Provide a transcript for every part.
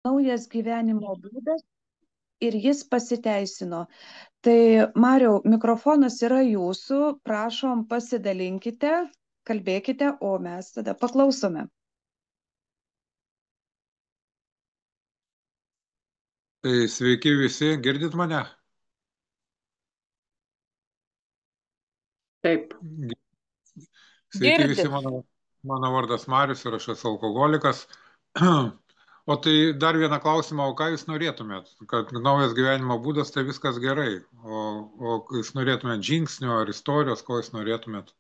naujas gyvenimo būdas ir jis pasiteisino. Tai Mariau, mikrofonas yra jūsų, prašom pasidalinkite, kalbėkite, o mes tada paklausome. Tai sveiki visi, girdit mane? Taip. Sveiki visi, Girdim. mano vardas Marius ir aš esu alkoholikas. O tai dar vieną klausimą, o ką jūs norėtumėt? Kad naujas gyvenimo būdas, tai viskas gerai. O jūs norėtumėt žingsnio ar istorijos, ko jūs norėtumėt?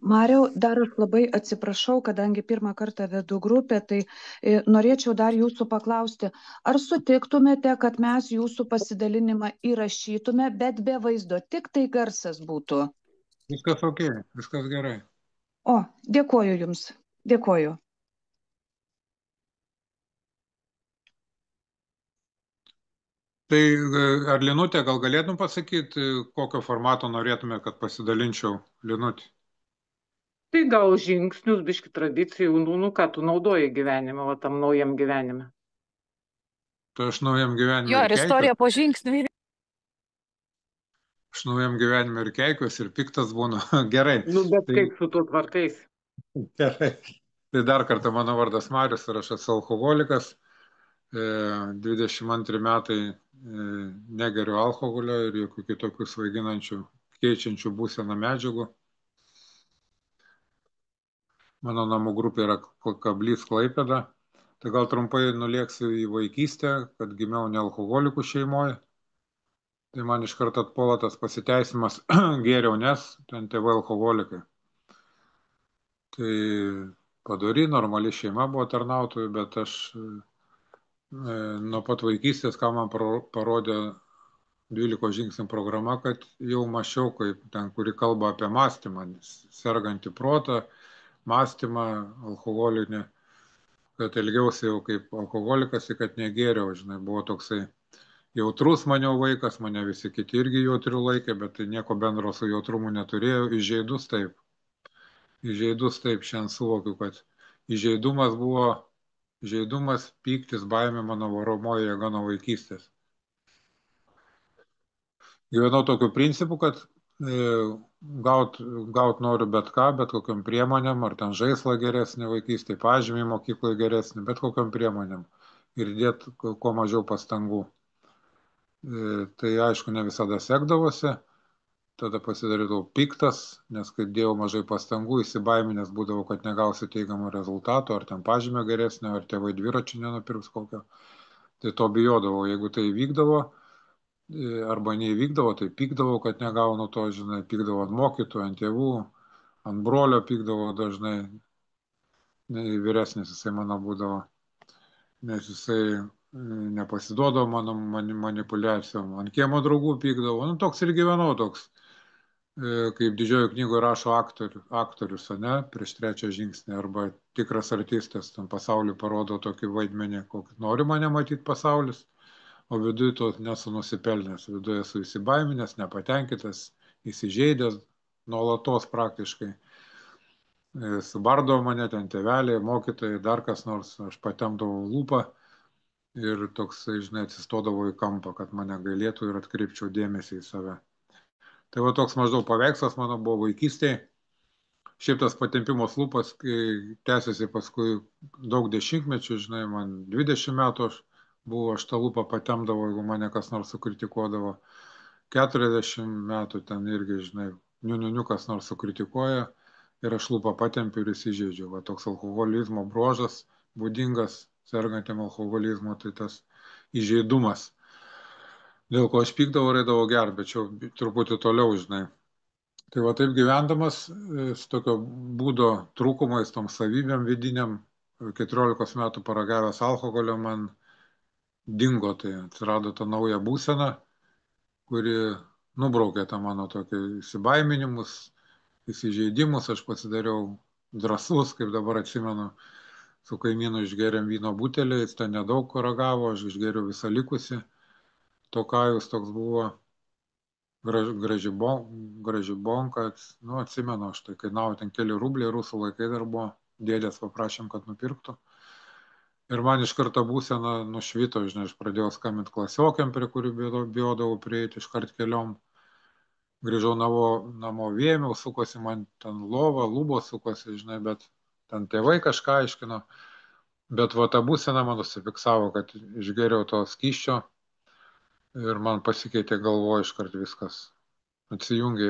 Mariau, dar aš labai atsiprašau, kadangi pirmą kartą vedu grupę, tai norėčiau dar jūsų paklausti, ar sutiktumėte, kad mes jūsų pasidalinimą įrašytume, bet be vaizdo, tik tai garsas būtų? Viskas ok, viskas gerai. O, dėkoju Jums, dėkoju. Tai ar Linutė, gal galėtum pasakyti, kokio formato norėtume, kad pasidalinčiau, Linutė? Tai gal žingsnius, biški tradicijų, ką tu naudoji gyvenime, o tam naujam gyvenime. Tai aš naujam gyvenime Jo, ir ir istorija po žingsnių. Aš naujam gyvenime ir keikiuosi, ir piktas būnu. Gerai. Bet kaip su tuo tvarkais? Gerai. Tai dar kartą mano vardas Marius ir aš esu alkoholikas. 22 metai negeriu alkoholio ir jokių kitokių svaiginančių, keičiančių būseną medžiagų. Mano namų grupė yra Kablys Klaipėda. Tai gal trumpai nulėksiu į vaikystę, kad gimiau ne alkoholikų šeimoje. Tai man iš karto atpuola tas pasiteisimas geriau, nes ten tėvai alkoholikai. Tai padori, normali šeima buvo tarnautojų, bet aš nuo pat vaikystės, ką man parodė 12 žingsnių programa, kad jau mačiau, kaip ten, kuri kalba apie mąstymą, sergantį protą, mąstymą, alkoholinį, kad elgiausi jau kaip alkoholikas ir kad negėriau, žinai, buvo toksai jautrus maniau vaikas, mane visi kiti irgi jautrių laikė, bet tai nieko bendro su jautrumu neturėjau, įžeidus taip. Įžeidus taip, šiandien suvokiu, kad įžeidumas buvo žaidumas, pyktis, baimė mano varomoji jėga nuo vaikystės. Gyvenau tokiu principu, kad gaut noriu bet ką, bet kokiam priemonėm, ar ten žaislą geresnį vaikystėje, pažymį mokykloje geresnį, bet kokiam priemonėm. Ir dėt kuo mažiau pastangų. Tai aišku, ne visada sekdavosi. Tada pasidarydavau piktas, nes kai dėjau mažai pastangų, įsibaiminęs būdavau, kad negausiu teigiamų rezultatų, ar ten pažymė geresnė, ar tėvai dviračių nenupirks kokio. Tai to bijodavau. Jeigu tai vykdavo, arba neįvykdavo, tai pykdavau, kad negaunu to, žinai, pykdavau ant mokytojų, ant tėvų, ant brolio pykdavau dažnai. Vyresnis jisai mano būdavo, nes jisai nepasiduodavo mano manipulacijom. Ant kiemo draugų pykdavau. Nu, toks ir gyvenau, toks, kaip didžiojo knygoje rašo aktorius, ne, prieš trečią žingsnį, arba tikras artistas tam pasauliu parodo tokį vaidmenį, kokį nori mane matyti pasaulis, o viduje to nesu nusipelnęs, viduje esu įsibaiminęs, nepatenkintas, įsižeidęs, nuolatos praktiškai. Subardavo mane ten tėveliai, mokytojai, dar kas nors, aš patemdavau lūpą ir toksai, žinai, atsistodavau į kampą, kad mane gailėtų ir atkreipčiau dėmesį į save. Tai va toks maždaug paveikslas mano buvo vaikystėje. Šiaip tas patempimos lūpas tęsiasi paskui daug dešimtmečių, žinai, man 20 metų aš tą lūpą patemdavau, jeigu mane kas nors sukritikuodavo. 40 metų ten irgi, žinai, niuniuniu kas nors sukritikuoja ir aš lūpą patempiu ir įsižeidžiu. Va toks alkoholizmo bruožas būdingas sergantiem alkoholizmu, tai tas įžeidumas. Dėl ko aš pykdavau ir eidavau gert, bet čia truputį toliau, žinai. Tai va taip gyvendamas, su tokio būdo trūkumais, tom savybėm vidiniam, 14 metų paragavęs alkoholio, man dingo, tai atsirado ta nauja būsena, kuri nubraukė tą mano tokį įsibaiminimus, įsižeidimus, aš pasidariau drąsus, kaip dabar atsimenu, su kaimynu išgeriam vyno butelį, jis ten nedaug ragavo, aš išgeriau visą likusi. To kajus toks buvo graži bonka, nu atsimenu, aš tai kainavo ten keli rubliai, rusų laikai dar buvo, dėdės paprašėm, kad nupirktų. Ir man iš karto būsena nušvito, žinai, aš pradėjau skambinti klasiokiam, prie kurių bijodavau prieiti iškart keliom. Grįžau namo vėmiau, sukosi man ten lova, lubos sukosi, žinai, bet ten tėvai kažką aiškino. Bet va ta būsena man nusifiksavo, kad išgeriau to skysčio ir man pasikeitė galvoje iškart viskas. Atsijungė,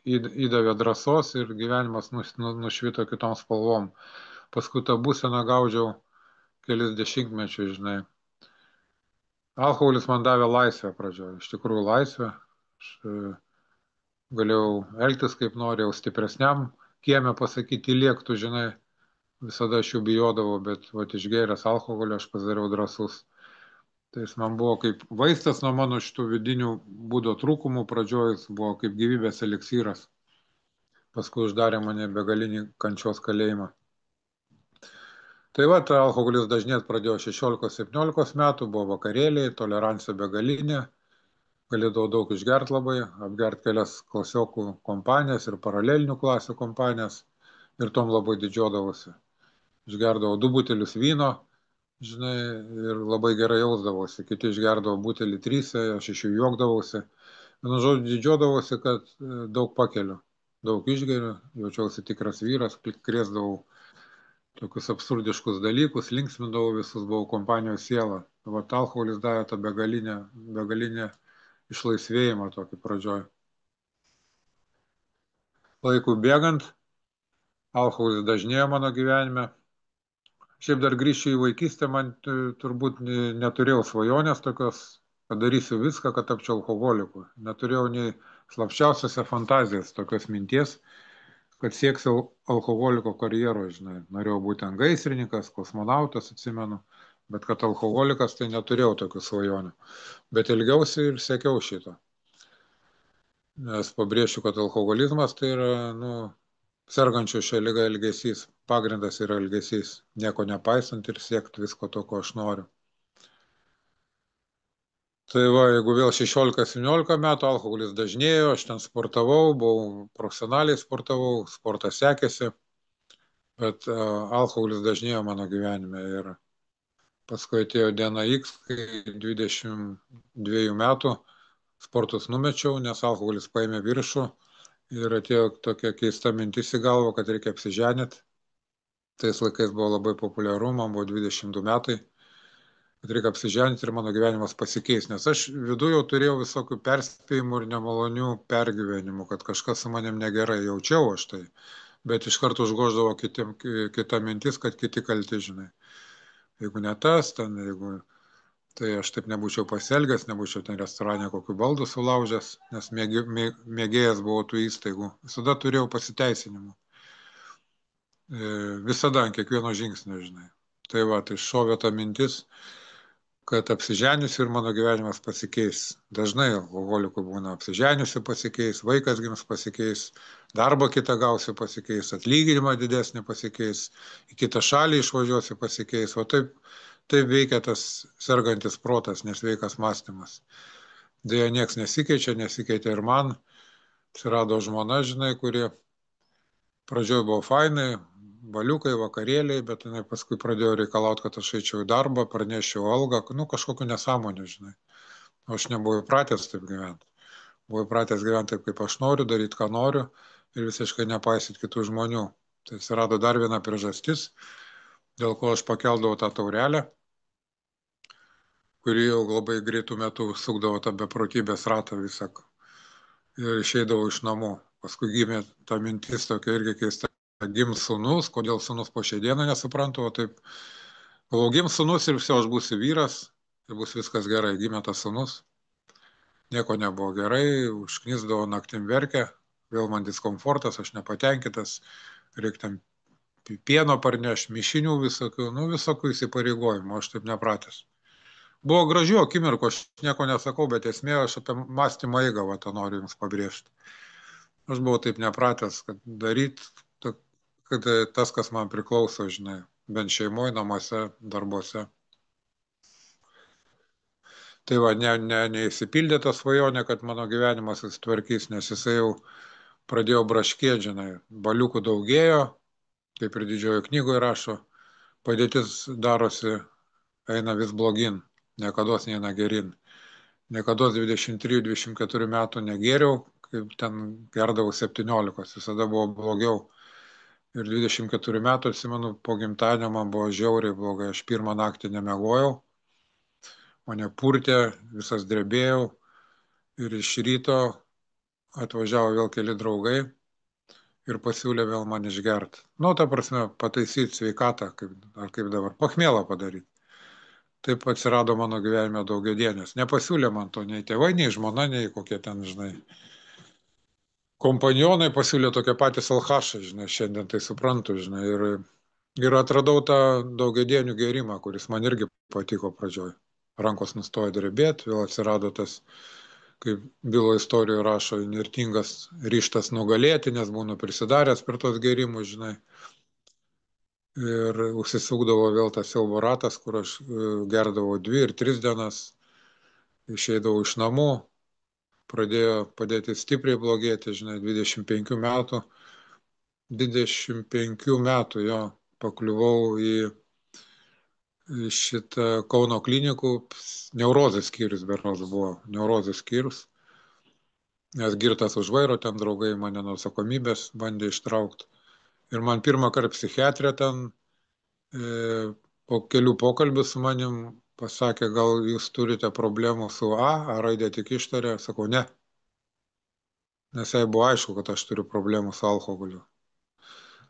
įdavė drąsos ir gyvenimas nušvito kitom spalvom. Paskui tą būseną gaudžiau kelis dešimtmečius, žinai. Alkoholis man davė laisvę pradžioje, iš tikrųjų laisvę. Aš galėjau elgtis kaip norėjau, stipresniam kieme pasakyti liektų, žinai. Visada aš jų bijodavau, bet vat, išgėręs alkoholį aš pasidariau drąsus. Tai jis man buvo kaip vaistas nuo mano šitų vidinių būdo trūkumų, pradžioj jis buvo kaip gyvybės eliksyras. Paskui uždarė mane begalinį kančios kalėjimą. Tai va, alkoholis dažnėt pradėjo 16-17 metų, buvo vakarėliai, tolerancija begalinė, galėdavau daug išgert labai, apgert kelias klasiokų kompanijas ir paralelinių klasių kompanijas ir tom labai didžiuodavosi. Išgerdavau 2 butelius vyno, žinai, ir labai gerai jausdavosi. Kiti išgerdavo butelį 3, aš iš jų juokdavausi. Vienu žodžiu, didžiuodavausi, kad daug pakeliu, daug išgeriu, jaučiausi tikras vyras, krėsdavau tokius absurdiškus dalykus, linksmindavau visus, buvau kompanijos siela. Vat alkoholis davė tą begalinę išlaisvėjimą tokį pradžioj. Laikui bėgant, alkoholis dažnėjo mano gyvenime. Šiaip dar grįžčiau į vaikystę, man turbūt neturėjau svajonės tokios, kad darysiu viską, kad tapčiau alkoholiku. Neturėjau nei slapčiausiose fantazijas tokios minties, kad sieksiu alkoholiko karjeros, žinai. Norėjau būti gaisrininkas, kosmonautas, atsimenu, bet kad alkoholikas, tai neturėjau tokių svajonių. Bet ilgiausi ir siekiau šito. Nes pabrėšiu, kad alkoholizmas tai yra, sergančių šią ligą elgesys. Pagrindas yra elgesys. Nieko nepaisant ir siekti visko to, ko aš noriu. Tai va, jeigu vėl 16-17 metų alkoholis dažnėjo, aš ten sportavau, profesionaliai sportavau, sportas sekėsi, bet alkoholis dažnėjo mano gyvenime ir paskui atėjo diena X, kai 22 metų sportus numečiau, nes alkoholis paėmė viršų ir atėjo tokia keista mintis į galvą, kad reikia apsiženyti. Tais laikais buvo labai populiaru, man buvo 22 metai. Kad reikia apsiženyti ir mano gyvenimas pasikeis, nes aš viduje jau turėjau visokių perspėjimų ir nemalonių pergyvenimų, kad kažkas su manim negerai, jaučiau aš tai, bet iš karto užgoždavo kita mintis, kad kiti kalti, žinai. Jeigu ne tas, tai aš taip nebūčiau pasielgęs, nebūčiau ten restorane kokių baldų sulaužęs, nes mėgėjas buvau tų įstaigų. Visada turėjau pasiteisinimų. Visada ant kiekvieno žingsnio, žinai. Tai va, tai šovė ta mintis, kad apsiženysiu ir mano gyvenimas pasikeis. Dažnai alkoholikų būna apsiženysiu pasikeis, vaikas gims pasikeis, darbą kitą gausiu pasikeis, atlyginimą didesnį pasikeis, į kitą šalį išvažiuosiu pasikeis. O taip veikia tas sergantis protas, nesveikas mąstymas. Deja, nieks nesikeitė ir man. Atsirado žmona, žinai, kuri pradžioj buvo fainai, baliukai, vakarėliai, bet jinai paskui pradėjo reikalauti, kad aš eičiau į darbą, pranešiau algą, kažkokiu nesąmonė, žinai. O aš nebuvau įpratęs taip gyventi. Buvau įpratęs gyventi taip, kaip aš noriu, daryti, ką noriu ir visiškai nepaisyti kitų žmonių. Tai atsirado dar viena priežastis, dėl ko aš pakeldavau tą taurelę, kuri jau labai greitų metų sukdavo tą beprotybės ratą visą ir išeidavau iš namų. Paskui gimė ta mintis tokia irgi keista. Gims sūnus, kodėl sūnus po šią dieną nesuprantu, o taip, galvoju, gims sūnus ir aš būsiu vyras, tai bus viskas gerai, gimė tas sūnus, nieko nebuvo gerai, užknisdavo naktim verkę, vėl man diskomfortas, aš nepatenkintas, reikia tam pieno parnešti, mišinių visokių įsipareigojimų, aš taip nepratęs. Buvo gražių akimirkų, aš nieko nesakau, bet esmė, aš apie mąstymo eigą tą noriu jums pabrėžti. Aš buvau taip nepratęs, kad daryti, kad tas, kas man priklauso, žinai, bent šeimoje, namuose, darbuose. Tai va, neįsipildė ta svajonė, kad mano gyvenimas susitvarkys, nes jisai jau pradėjo braškėti, žinai, baliukų daugėjo, kaip ir didžiojo knygoje rašo, padėtis darosi eina vis blogin, niekada neina gerin. Niekada 23-24 metų negėriau, kaip ten gerdavau 17, visada buvo blogiau. Ir 24 metų, atsimenu, po gimtadienio man buvo žiauriai blogai, aš pirmą naktį nemiegojau, mane purtė, visas drebėjau ir iš ryto atvažiavo vėl keli draugai ir pasiūlė vėl man išgerti. Nu, ta prasme, pataisyti sveikatą, kaip dabar, pachmėlą padaryti. Taip atsirado mano gyvenime daugiadienės. Nepasiūlė man to nei tėvai, nei žmona, nei kokie ten, žinai. Kompanionai pasiūlė tokie patys alchašai, žinai, šiandien tai suprantu, žinai. Ir atradau tą daugiadienių gėrimą, kuris man irgi patiko pradžioj. Rankos nustojo drebėti, vėl atsirado tas, kaip bylo istorijoje rašo, inirtingas ryštas nugalėti, nes būnu prisidaręs per tos gėrimus, žinai. Ir užsisukdavo vėl tas siaubo ratas, kur aš gerdavau 2 ir 3 dienas, išeidavau iš namų, pradėjo padėti stipriai blogėti, žinai, 25 metų jo pakliuvau į šitą Kauno klinikų neurozės skyrius, berods buvo neurozės skyrius, nes girtas už vairo, ten draugai mane nuo atsakomybės bandė ištraukti. Ir man pirmą kartą psichiatrė ten po kelių pokalbių su manim pasakė, gal jūs turite problemų su A raidė tik ištarė, sakau, ne. Nes jai buvo aišku, kad aš turiu problemų su alkoholiu.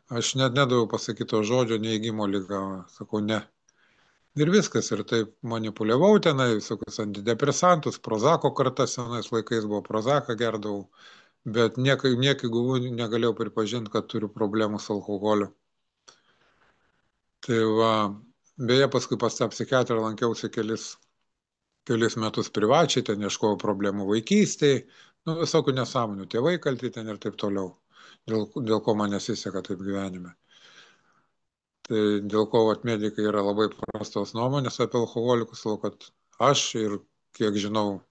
Aš net nedaviau pasakyto žodžio, neįgymo lyga, sakau, ne. Ir viskas, ir taip manipuliavau tenai, visokius antidepresantus, Prozako kartą senais laikais buvo Prozaką gerdavau, bet niekai guvų negalėjau pripažinti, kad turiu problemų su alkoholiu. Tai va, beje, paskui pas tą psichiatrą lankiausi kelis metus privačiai, ten ieškojau problemų vaikystėje, nu, visokių nesąmonių, tėvai kalti ten ir taip toliau, dėl ko man nesiseka taip gyvenime. Tai dėl ko medikai yra labai prastos nuomonės apie alkoholikus, kad aš ir, kiek žinau,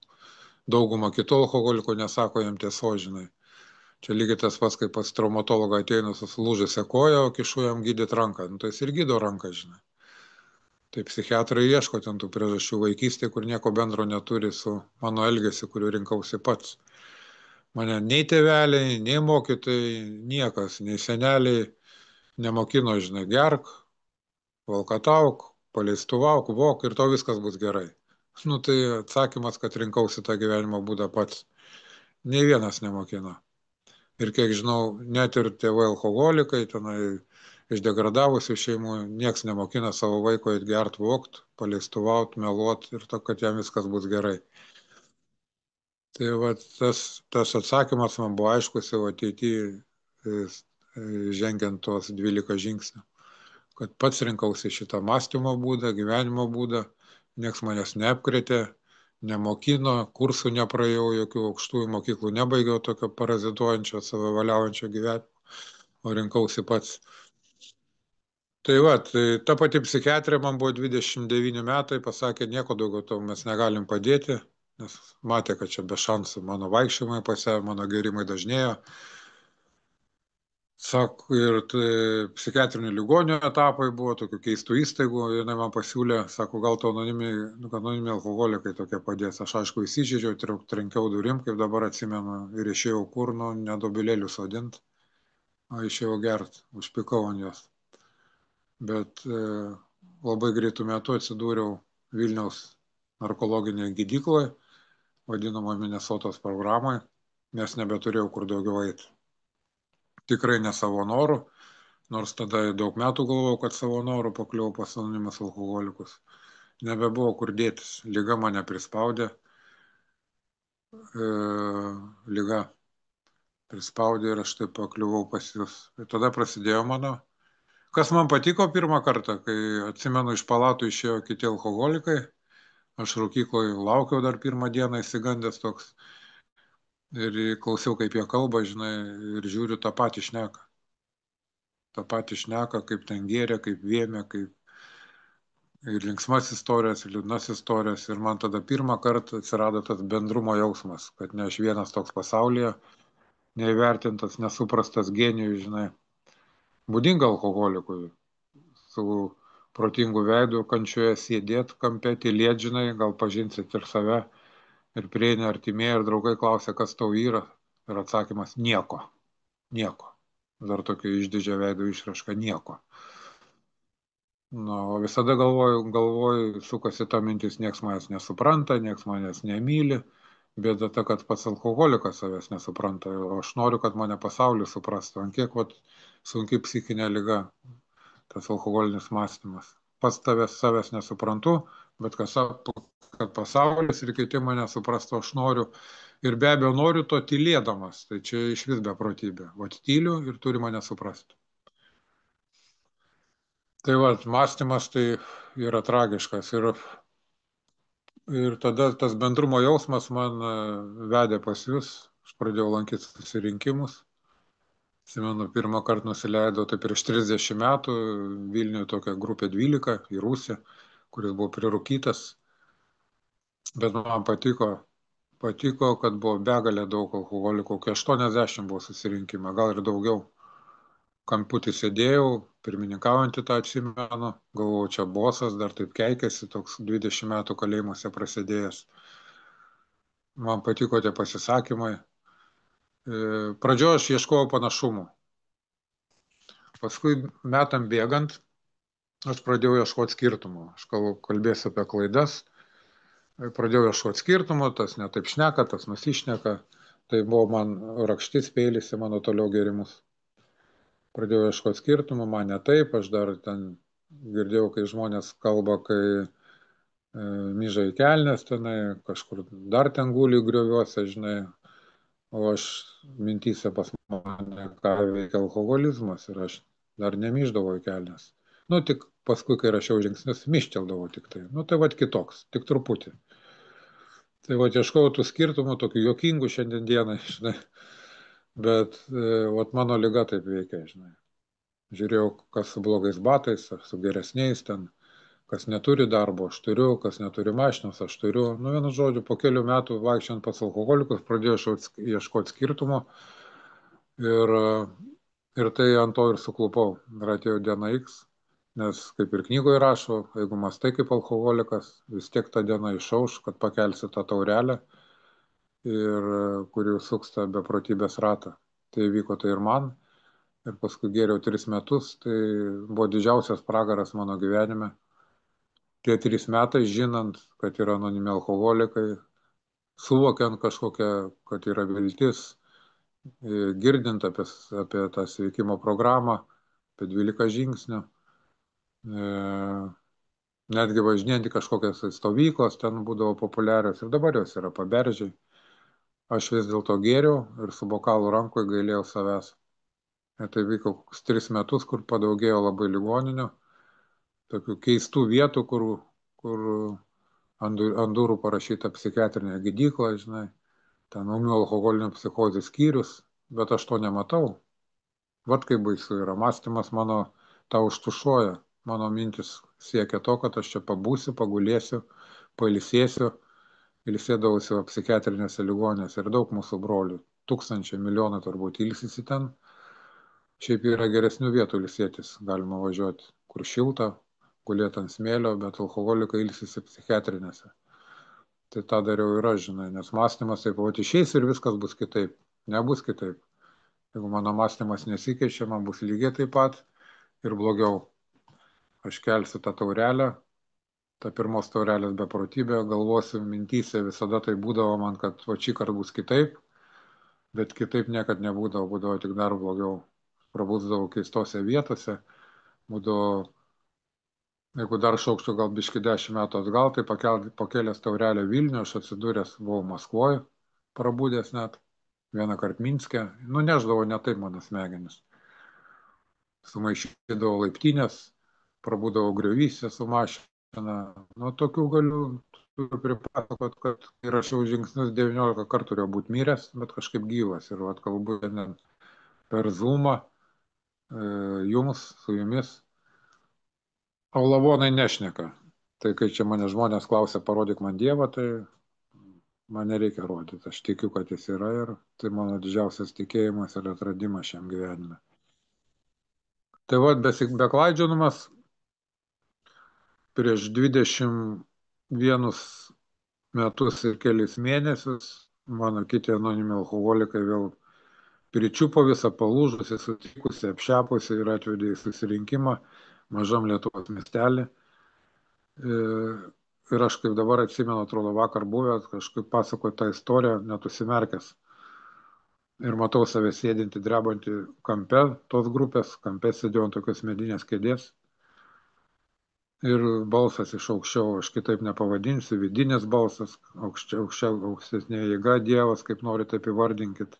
dauguma kitų alkoholikų nesako jam tiesos, žinai. Čia lygiai tas pats, kaip pas traumatologą ateina su sulūžusia koja, o kišu jam gydyti ranką. Nu, tai jis ir gydo ranką, žinai. Tai psichiatrai ieško ten tų priežasčių vaikystėje, kur nieko bendro neturi su mano elgesiu, kuriuo rinkausi pats. Mane nei tėveliai, nei mokytojai, niekas, nei seneliai nemokino, žinai, gerk, valkatauk, paleistuvauk, vok ir to viskas bus gerai. Nu tai atsakymas, kad rinkausi tą gyvenimo būdą pats. Nei vienas nemokino. Ir kiek žinau, net ir tėvai alkoholikai, tenai iš degradavusių šeimų, nieks nemokina savo vaiko atgert, vokt, paleistuvaut, meluot ir to, kad jam viskas bus gerai. Tai va, tas atsakymas man buvo aiškus jau ateityje, žengiant tuos 12 žingsnių, kad pats rinkausi šitą mąstymo būdą, gyvenimo būdą, nieks manęs neapkrėtė, nemokino, kursų nepraėjau, jokių aukštųjų mokyklų nebaigiau tokio parazituojančio, save valiaujančio gyvenimo, o rinkausi pats. Tai va, tai ta pati psichiatrė man buvo 29 metai, pasakė, nieko daugiau to mes negalim padėti, nes matė, kad čia be šansų mano vaikščiojimai pasė, mano gėrimai dažnėjo. Sako, ir psichiatrinių ligonių etapai buvo, tokių keistų įstaigų, jinai man pasiūlė, sako, gal to anoniminiai alkoholikai tokie padės. Aš aišku įsižeidžiau, trenkiau durim, kaip dabar atsimenu, ir išėjau kur, nu, nedobilėlių sodint, o išėjau gert, užpikau ant jos. Bet labai greitų metų atsidūriau Vilniaus narkologinėje gydykloje, vadinamo Minnesotos programai, nes nebeturėjau kur daugiau eiti. Tikrai ne savo norų, nors tada daug metų galvojau, kad savo norų pakliuvau pas anonimius alkoholikus. Nebebuvo kur dėtis. Liga mane prispaudė. Liga prispaudė ir aš taip pakliuvau pas jūs. Ir tada prasidėjo mano. Kas man patiko pirmą kartą, kai atsimenu, iš palatų išėjo kiti alkoholikai. Aš rūkykloje laukiau dar pirmą dieną įsigandęs toks. Ir klausiau, kaip jie kalba, žinai, ir žiūriu, tą patį šneka. tą patį šneka, kaip ten gėrė, kaip vėmė, kaip ir linksmas istorijas, ir liūdnas istorijas. Ir man tada pirmą kartą atsirado tas bendrumo jausmas, kad ne aš vienas toks pasaulyje, neįvertintas, nesuprastas genijus, žinai, būdinga alkoholikui, su protingų veidų kančioje sėdėt kampe, tylėt, žinai, gal pažinsit ir save. Ir prieini artimieji ir draugai klausia, kas tau yra. Ir atsakymas - nieko. Nieko. Dar tokia išdidžia veido išraiška - nieko. O visada galvoju, sukasi ta mintis, nieks manęs nesupranta, nieks manęs nemyli. Bėda ta, kad pats alkoholikas savęs nesupranta, o aš noriu, kad mane pasaulis suprastų. Ant kiek sunki psichinė liga, tas alkoholinis mąstymas. Pats savęs nesuprantu, bet kad pasaulis ir kiti mane suprastų, aš noriu. Ir be abejo noriu to tylėdamas, tai čia iš vis beprotybė. Vat tyliu ir turi mane suprasti. Tai mąstymas tai yra tragiškas. Ir tada tas bendrumo jausmas man vedė pas jūs. Aš pradėjau lankyti susirinkimus. Atsimenu, pirmą kartą nusileidau tai prieš 30 metų Vilniuje tokia grupė 12 į Rusiją, kuris buvo prirūkytas. Bet man patiko, kad buvo begalė daug alkoholikų, kokie 80 buvo susirinkime, gal ir daugiau. Kamputį sėdėjau, pirmininkaujantį tą atsimenu, galvojau, čia bosas, dar taip keikėsi, toks 20 metų kalėjimuose prasidėjęs. Man patiko tie pasisakymai. Pradžioje aš ieškojau panašumų. Paskui metam bėgant, aš pradėjau ieškoti skirtumų. Aš kalbėsiu apie klaidas. Pradėjau ieškoti skirtumų, tas netaip šneka, tas nusišneka. Tai buvo man rakštis peilis į mano toliau gėrimus. Pradėjau ieškoti skirtumų, man ne taip, aš dar ten girdėjau, kai žmonės kalba, kai myža į kelnes tenai, kažkur dar ten guli grioviuose, žinai, o aš mintyse pas mane, ką veikia alkoholizmas ir aš dar nemyždavau į kelnes. Tik paskui, kai rašiau žingsnius, myšteldavau tik tai. Tai kitoks, tik truputį. Tai ieškojau tų skirtumų, tokių juokingų šiandien dienai, žinai. Bet mano liga taip veikia, žinai. Žiūrėjau, kas su blogais batais, su geresniais ten, kas neturi darbo, aš turiu, kas neturi mašinos, aš turiu. Vienu žodžiu, po kelių metų vaikščiant pas alkoholikus pradėjau ieškoti skirtumų ir tai ant to ir suklupau. Ir atėjo diena X, nes kaip ir knygoje rašo, jeigu mąstai kaip alkoholikas, vis tiek ta diena išauš, kad pakelsi tą taurelę ir kuri suks tą beprotybės ratą. Tai vyko tai ir man. Ir paskui gėriau 3 metus, tai buvo didžiausias pragaras mano gyvenime. Tie 3 metai, žinant, kad yra anonimi alkoholikai, suvokiant kažkokią, kad yra viltis, girdint apie tą sveikimo programą, apie 12 žingsnių, netgi važinėjant į kažkokias stovyklas, ten būdavo populiarios ir dabar jos yra Paberžiai. Aš vis dėlto gėriau ir su bokalu rankoje gailėjau savęs. Ir tai vyko 3 metus, kur padaugėjo labai ligoninių, tokių keistų vietų, kur ant durų parašyta psichiatrinė gydykla, žinai, ten ūmių alkoholinių psichozų skyrius, bet aš to nematau. Kaip baisu yra, mąstymas mano tą užtušuoja, mano mintis siekia to, kad aš čia pabūsiu, pagulėsiu, pailsėsiu, ilsėdavausi psichiatrinėse ligoninėse ir daug mūsų brolių, tūkstančiai, milijonai turbūt ilsisi ten. Šiaip yra geresnių vietų ilsėtis, galima važiuoti, kur šilta, gulėti ant smėlio, bet alkoholikai ilsisi psichiatrinėse. Tai tą dariau ir aš, žinai, nes mąstymas taip, išeis ir viskas bus kitaip. Nebus kitaip. Jeigu mano mąstymas nesikeičia, man bus lygiai taip pat ir blogiau. Aš kelsiu tą taurelę, tą pirmos taurelės beprotybę, galvosiu mintyse, visada tai būdavo man, kad šį kartą bus kitaip, bet kitaip niekad būdavo tik dar blogiau. Prabūsdavau keistose vietose, būdavo, jeigu dar šaukščiau gal biški 10 metų atgal, tai pakėlęs taurelę Vilnių, aš atsidūręs buvau Maskvoje, prabūdęs net, vieną kartą Minske, neždavo ne taip mano smegenis. Sumaišydavau laiptinės, prabūdavau griovyse su mašina, tokių galiu pripasakot, kad rašiau žingsnius 19 kartų turėjau būti miręs, bet kažkaip gyvas ir kalbu per Zoomą, jums, su jumis. O lavonai nešneka. Tai kai čia mane žmonės klausia, parodyk man Dievą, tai man nereikia rodyti. Aš tikiu, kad jis yra ir tai mano didžiausias tikėjimas ir atradimas šiam gyvenime. Tai beklaidžiodamas, prieš 21 metus ir kelis mėnesius mano kiti anonimi alkoholikai vėl pričiupo visą palūžusi, sutikusi, apšepusi ir atvedė į susirinkimą mažam Lietuvos miestelį. Ir aš kaip dabar atsimenu, atrodo, vakar buvęs, kažkaip pasakoju tą istoriją, net užsimerkęs. Ir matau save sėdinti, drebantį kampe tos grupės, kampe sėdėjau ant tokios medinės kėdės. Ir balsas iš aukščiau, aš kitaip nepavadinsiu, vidinis balsas, aukštesnė jėga, Dievas, kaip nori, taip įvardinkit.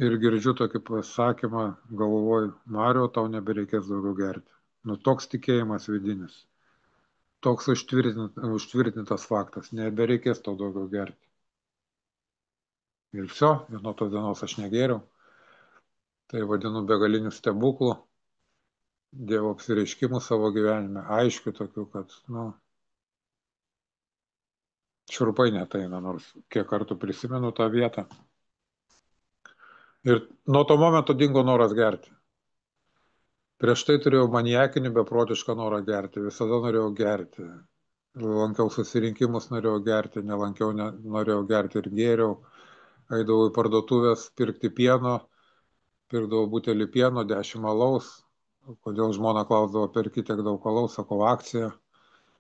Ir girdžiu tokį pasakymą, galvoju, Mario, tau nebereikės daugiau gerti. Nu, toks tikėjimas vidinis, toks užtvirtintas faktas, nebereikės tau daugiau gerti. Ir viso, ir nuo tos dienos aš negėriau. Tai vadinu begaliniu stebuklu, Dievo apsireiškimų savo gyvenime, aiškiu tokiu, kad, šiurpai neteina, nors kiek kartų prisimenu tą vietą. Ir nuo to momento dingo noras gerti. Prieš tai turėjau maniakinį, beprotišką norą gerti, visada norėjau gerti. Lankiau susirinkimus, norėjau gerti, nelankiau, norėjau gerti ir gėriau. Eidavau į parduotuvės pirkti pieno, pirkdavau butelį pieno, 10 alaus. Kodėl žmona klausdavo, perki tiek daug alaus, sakau, akcija.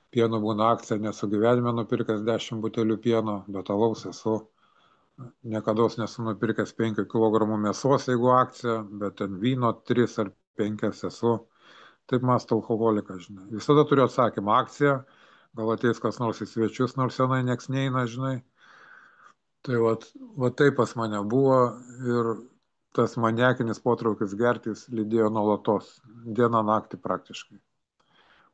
Pieno būna akcija, nesu gyvenime nupirkęs 10 butelių pieno, bet alaus esu. Niekada nesu nupirkęs 5 kg mėsos, jeigu akcija, bet ten vyno 3 ar 5 esu. Taip mąsto alkoholikas, žinai. Visada turiu atsakymą, akcija, gal ateis kas nors į svečius, nors senai nieks neina, žinai. Tai va taip pas mane buvo ir tas maniakinis potraukis gertis lydėjo nuolatos, dieną naktį praktiškai.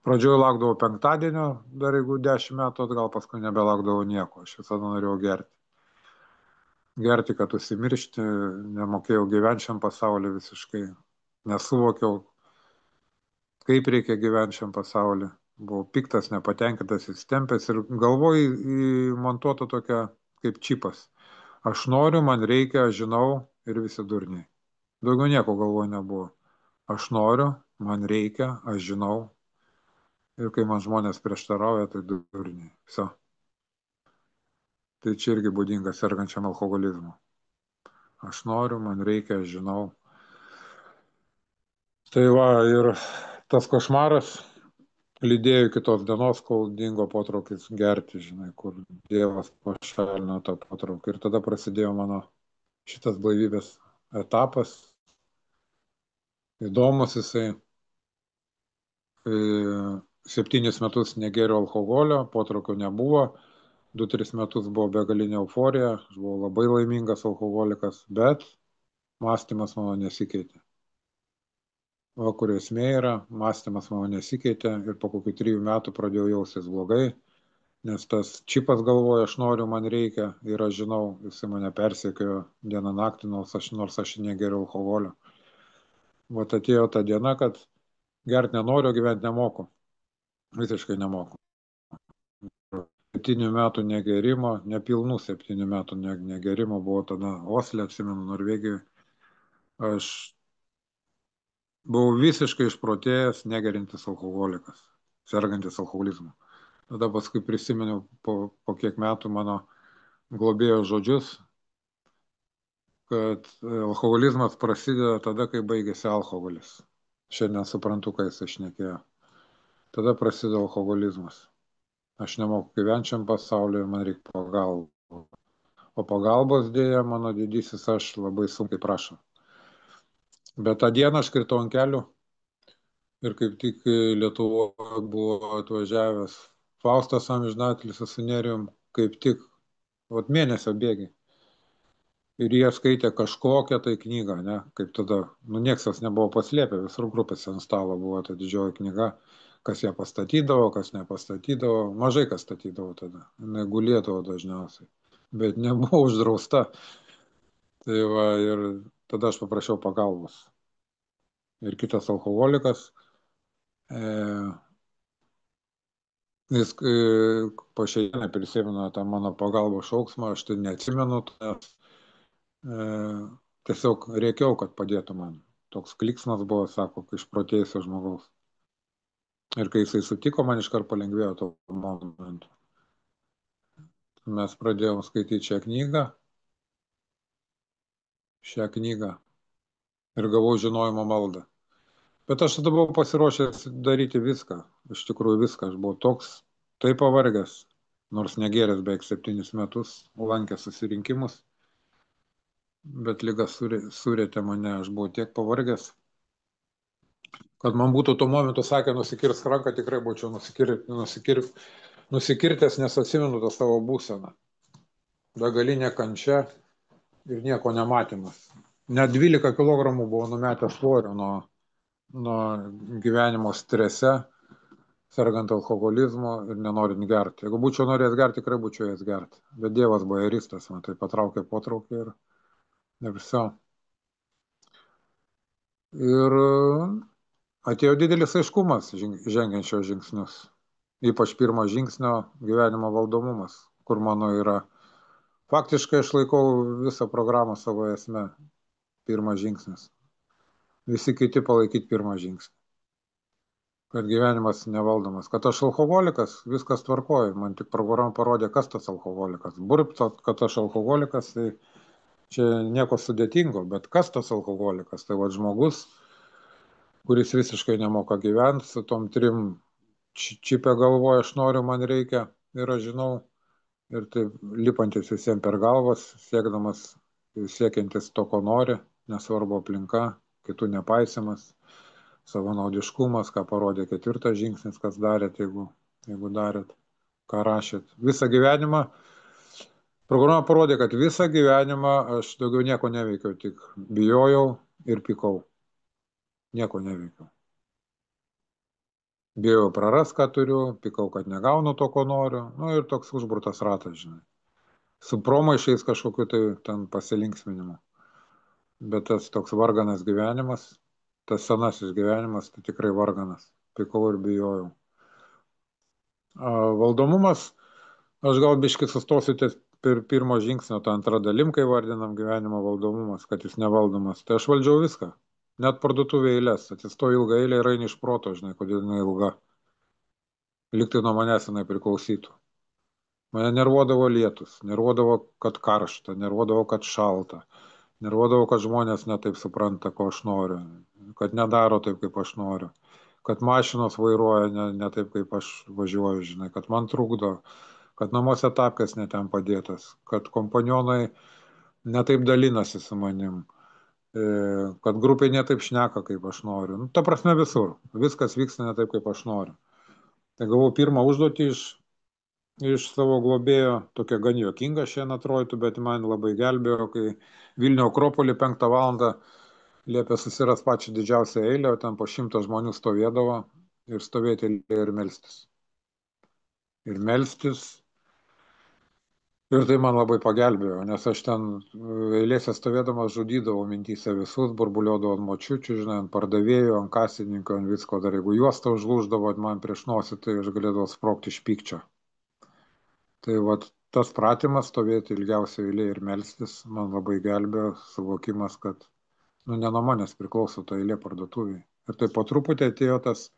Pradžioje laukdavau penktadienio, dar jeigu 10 metų atgal, paskui nebelaukdavau nieko, aš visada norėjau gerti. Gerti, kad užsimiršti, nemokėjau gyventi šiam pasauliu visiškai, nesuvokiau, kaip reikia gyventi šiam pasauliu. Buvau piktas, nepatenkintas, įstempęs ir galvoj įmontuota tokia kaip čipas. Aš noriu, man reikia, aš žinau ir visi durniai. Daugiau nieko galvoj nebuvo. Aš noriu, man reikia, aš žinau. Ir kai man žmonės prieštarauja, tai durniai. Viso. Tai čia irgi būdinga sergančiam alkoholizmu. Aš noriu, man reikia, aš žinau. Tai va, ir tas košmaras lydėjo kitos dienos, kol dingo potraukis gerti, žinai, kur Dievas pašalino tą potraukį. Ir tada prasidėjo mano šitas blaivybės etapas. Įdomus jisai. 7 metus negėriau alkoholio, potraukio nebuvo. 2-3 metus buvo begalinė euforija, aš buvau labai laimingas alkoholikas, bet mąstymas mano nesikeitė. O kur esmė yra, mąstymas mano nesikeitė ir po kokių 3 metų pradėjau jaustis blogai, nes tas čipas galvoja, aš noriu, man reikia ir aš žinau, jisai mane persekiojo dieną naktį, nors aš negeriu alkoholio. Vat atėjo ta diena, kad gert nenoriu, gyventi nemoku. Visiškai nemoku. 7 metų negerimo, nepilnų 7 metų negerimo buvo tada Osle, atsimenu, Norvegijoje. Aš buvau visiškai išprotėjęs, negerintis alkoholikas, sergantis alkoholizmu. Tada paskui prisiminiau po kiek metų mano globėjo žodžius, kad alkoholizmas prasideda tada, kai baigėsi alkoholis. Šiandien suprantu, ką jis šnekėjo. Tada prasideda alkoholizmas. Aš nemoku gyventi šiam pasauliu ir man reikia pagalbos. O pagalbos dėja mano didysis aš labai sunkiai prašau. Bet tą dieną aš kritau ant kelių ir kaip tik Lietuvoje buvo atvažiavęs Faustas amžinatilsį su Nerijum, kaip tik mėnesio bėgiai. Ir jie skaitė kažkokią tai knygą, ne, kaip tada, nieks jos nebuvo paslėpę, visur grupėse ant stalo buvo ta didžioji knyga, kas ją pastatydavo, kas nepastatydavo, mažai kas statydavo tada, negulėdavo dažniausiai, bet nebuvo uždrausta. Tai va, ir tada aš paprašiau pagalbos. Ir kitas alkoholikas, jis po šiai dienai prisimena tą mano pagalbos šauksmą, aš tai neatsimenu, nes tiesiog rėkiau, kad padėtų man. Toks kliksmas buvo, sako, išprotėjusio žmogaus. Ir kai jisai sutiko, man iškart palengvėjo to momentu. Mes pradėjom skaityti šią knygą ir gavau žinojimo maldą. Bet aš tada buvau pasiruošęs daryti viską, iš tikrųjų viską. Aš buvau taip pavargęs, nors negėręs beveik 7 metus, lankęs susirinkimus, bet liga surėtė mane, aš buvau tiek pavargęs, kad man būtų tuo momentu sakę nusikirsk ranką, tikrai būčiau nusikirtęs, nes atsimenu tą savo būseną. Begalinė kančia ir nieko nematymas. Net 12 kg buvo numetęs svorio nuo gyvenimo strese, sergant alkoholizmu ir nenorint gerti. Jeigu būčiau norėjęs gerti, tikrai būčiau jas gerti. Bet Dievas bajeristas, man tai patraukė ir viso. Ir atėjo didelis aiškumas žengiant šios žingsnius. Ypač pirmo žingsnio gyvenimo valdomumas, kur mano yra. Faktiškai aš laikau visą programą savo esme. Pirmas žingsnis. Visi kiti palaikyti pirmą žingsnį. Kad gyvenimas nevaldomas. Kad aš alkoholikas, viskas tvarkoja. Man tik programa parodė, kas tas alkoholikas. Kad aš alkoholikas, tai čia nieko sudėtingo. Bet kas tas alkoholikas? Tai žmogus, kuris visiškai nemoka gyventi, su tom 3 čipę galvoje, aš noriu, man reikia ir aš žinau. Ir taip lipantis visiems per galvas, siekiantis to, ko nori, nesvarbu aplinka, kitų nepaisimas, savanaudiškumas, ką parodė 4 žingsnis, kas darėt, jeigu darėt, ką rašėt. Visą gyvenimą, programa parodė, kad visą gyvenimą aš daugiau nieko neveikiau, tik bijojau ir pykau. Nieko neveikiau. Bijau praras, ką turiu, pykau, kad negaunu to, ko noriu. Ir toks užburtas ratas, žinai. Su promaišiais kažkokiu tai ten pasilinksminimu. Bet tas toks varganas gyvenimas, tas senasis gyvenimas, tai tikrai varganas. Pykau ir bijojau. Valdomumas, aš gal biškį sustosiu ties pirmo žingsnio, tą antrą dalim, kai vardinam gyvenimo valdomumas, kad jis nevaldomas. Tai aš valdžiau viską. Net parduotuvė eilės, atsistoju ilgą eilę ir eini iš proto, žinai, kodėl jinai ilga. Liktai nuo manęs jinai priklausytų. Mane nervuodavo lietus, nervuodavo, kad karšta, nervuodavo, kad šalta, nervuodavo, kad žmonės netaip supranta, ko aš noriu, kad nedaro taip, kaip aš noriu, kad mašinos vairuoja ne taip, kaip aš važiuoju, žinai, kad man trukdo, kad namuose tapkės netem padėtas, kad kompanionai netaip dalinasi su manim, kad grupė netaip šneka, kaip aš noriu. Ta prasme visur. Viskas vyksta ne taip, kaip aš noriu. Tai gavau pirmą užduotį iš savo globėjo, tokia gan juokinga šiandien atrodytų, bet man labai gelbėjo, kai Vilniaus Akropolį 5 valandą liepė susiras pačią didžiausią eilę, o ten po 100 žmonių stovėdavo ir stovėti eilėje ir melstis. Ir melstis. Ir tai man labai pagelbėjo, nes aš ten eilėse stovėdamas žudydavau mintyse visus, burbuliuodavau ant močiučių, žinai, ant pardavėjų, ant kasininko, ant visko. Dar jeigu juosta užlūždavo man prieš nosį, tai aš galėdavau sprogti iš pykčio. Tai tas pratimas stovėti ilgiausiai eilėje ir melstis man labai gelbėjo, suvokimas, kad ne nuo manęs priklauso ta eilė parduotuviai. Ir tai po truputį atėjo tas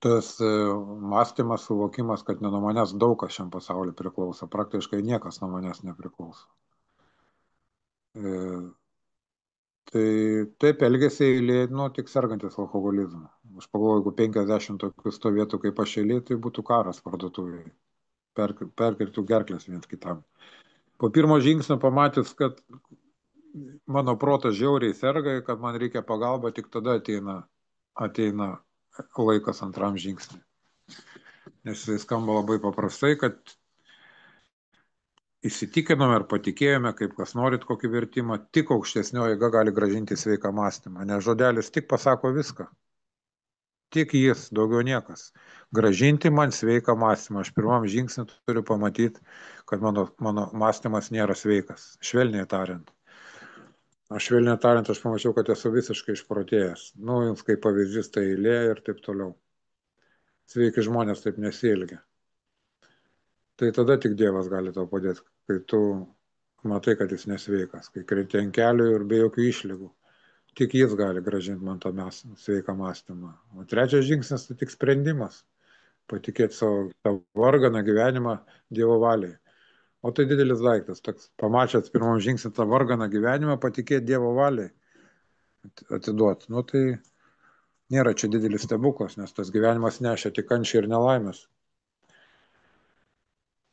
mąstymas, suvokimas, kad ne nuo manęs daug kas šiam pasauliu priklauso, praktiškai niekas nuo manęs nepriklauso. Tai taip elgėsi eilė, tik sergantis alkoholizmu. Aš pagalvoju, jeigu 50 tokių stovėtų kaip aš eilė, tai būtų karas parduotuvėje. Perkirtų gerklės viens kitam. Po pirmo žingsnio pamatęs, kad mano protas žiauriai serga, kad man reikia pagalba, tik tada ateina laikas antram žingsniui. Nes jis skamba labai paprastai, kad įsitikinome ir patikėjome, kaip kas norit kokį vertimą, tik aukštesnioji jėga gali grąžinti sveiką mąstymą, nes žodelis tik pasako viską. Tik jis, daugiau niekas. Grąžinti man sveiką mąstymą. Aš pirmam žingsnį turiu pamatyti, kad mano mąstymas nėra sveikas, švelniai tariant. Švelniai tariant, aš pamačiau, kad esu visiškai išprotėjęs. Jums kaip pavyzdys tai eilė ir taip toliau. Sveiki žmonės taip nesielgia. Tai tada tik Dievas gali tau padėti, kai tu matai, kad jis nesveikas, kai krenti ant kelių ir be jokių išlygų. tik jis gali gražinti man tą sveiką mąstymą. O trečias žingsnis tai tik sprendimas. Patikėti savo varganą gyvenimą Dievo valiai. O tai didelis daiktas. Toks, pamačiat pirmam žingsnį tą varganą gyvenimą, patikėti Dievo valiai, atiduoti. Nu tai nėra čia didelis stebuklas, nes tas gyvenimas nešia tik kančią ir nelaimės.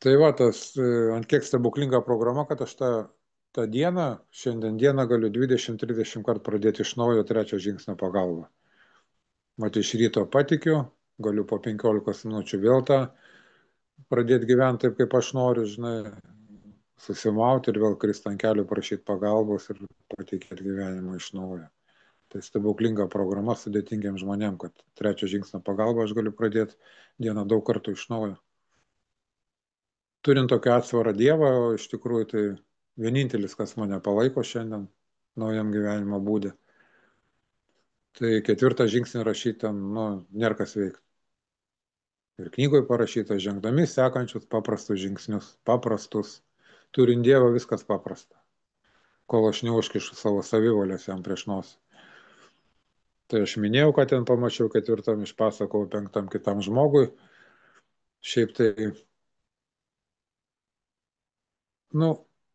Tai va, ant kiek stebuklinga programa, kad aš tą dieną, šiandien dieną galiu 20-30 kartų pradėti iš naujo trečio žingsnio pagalbą. Mat iš ryto patikiu, galiu po 15 minučių vėl tą pradėti gyventi taip, kaip aš noriu, žinai, susimauti ir vėl kristi ant kelių, prašyti pagalbos ir patikėti gyvenimą iš naujo. Tai stebuklinga programa sudėtingiams žmonėm, kad trečio žingsnio pagalbą aš galiu pradėti dieną daug kartų iš naujo. Turint tokią atsvarą Dievą, o iš tikrųjų tai vienintelis, kas mane palaiko šiandien naujam gyvenimo būdė. Tai 4 žingsnį rašyti ten, nėra kas veikti. Ir knygoje parašyta, žengdami sekančius paprastus žingsnius, paprastus. Turint Dievą viskas paprasta. Kol aš neužkišu savo savivalės jam prieš nosį. Tai aš minėjau, kad ten pamačiau 4, išpasakau 5 kitam žmogui. Šiaip tai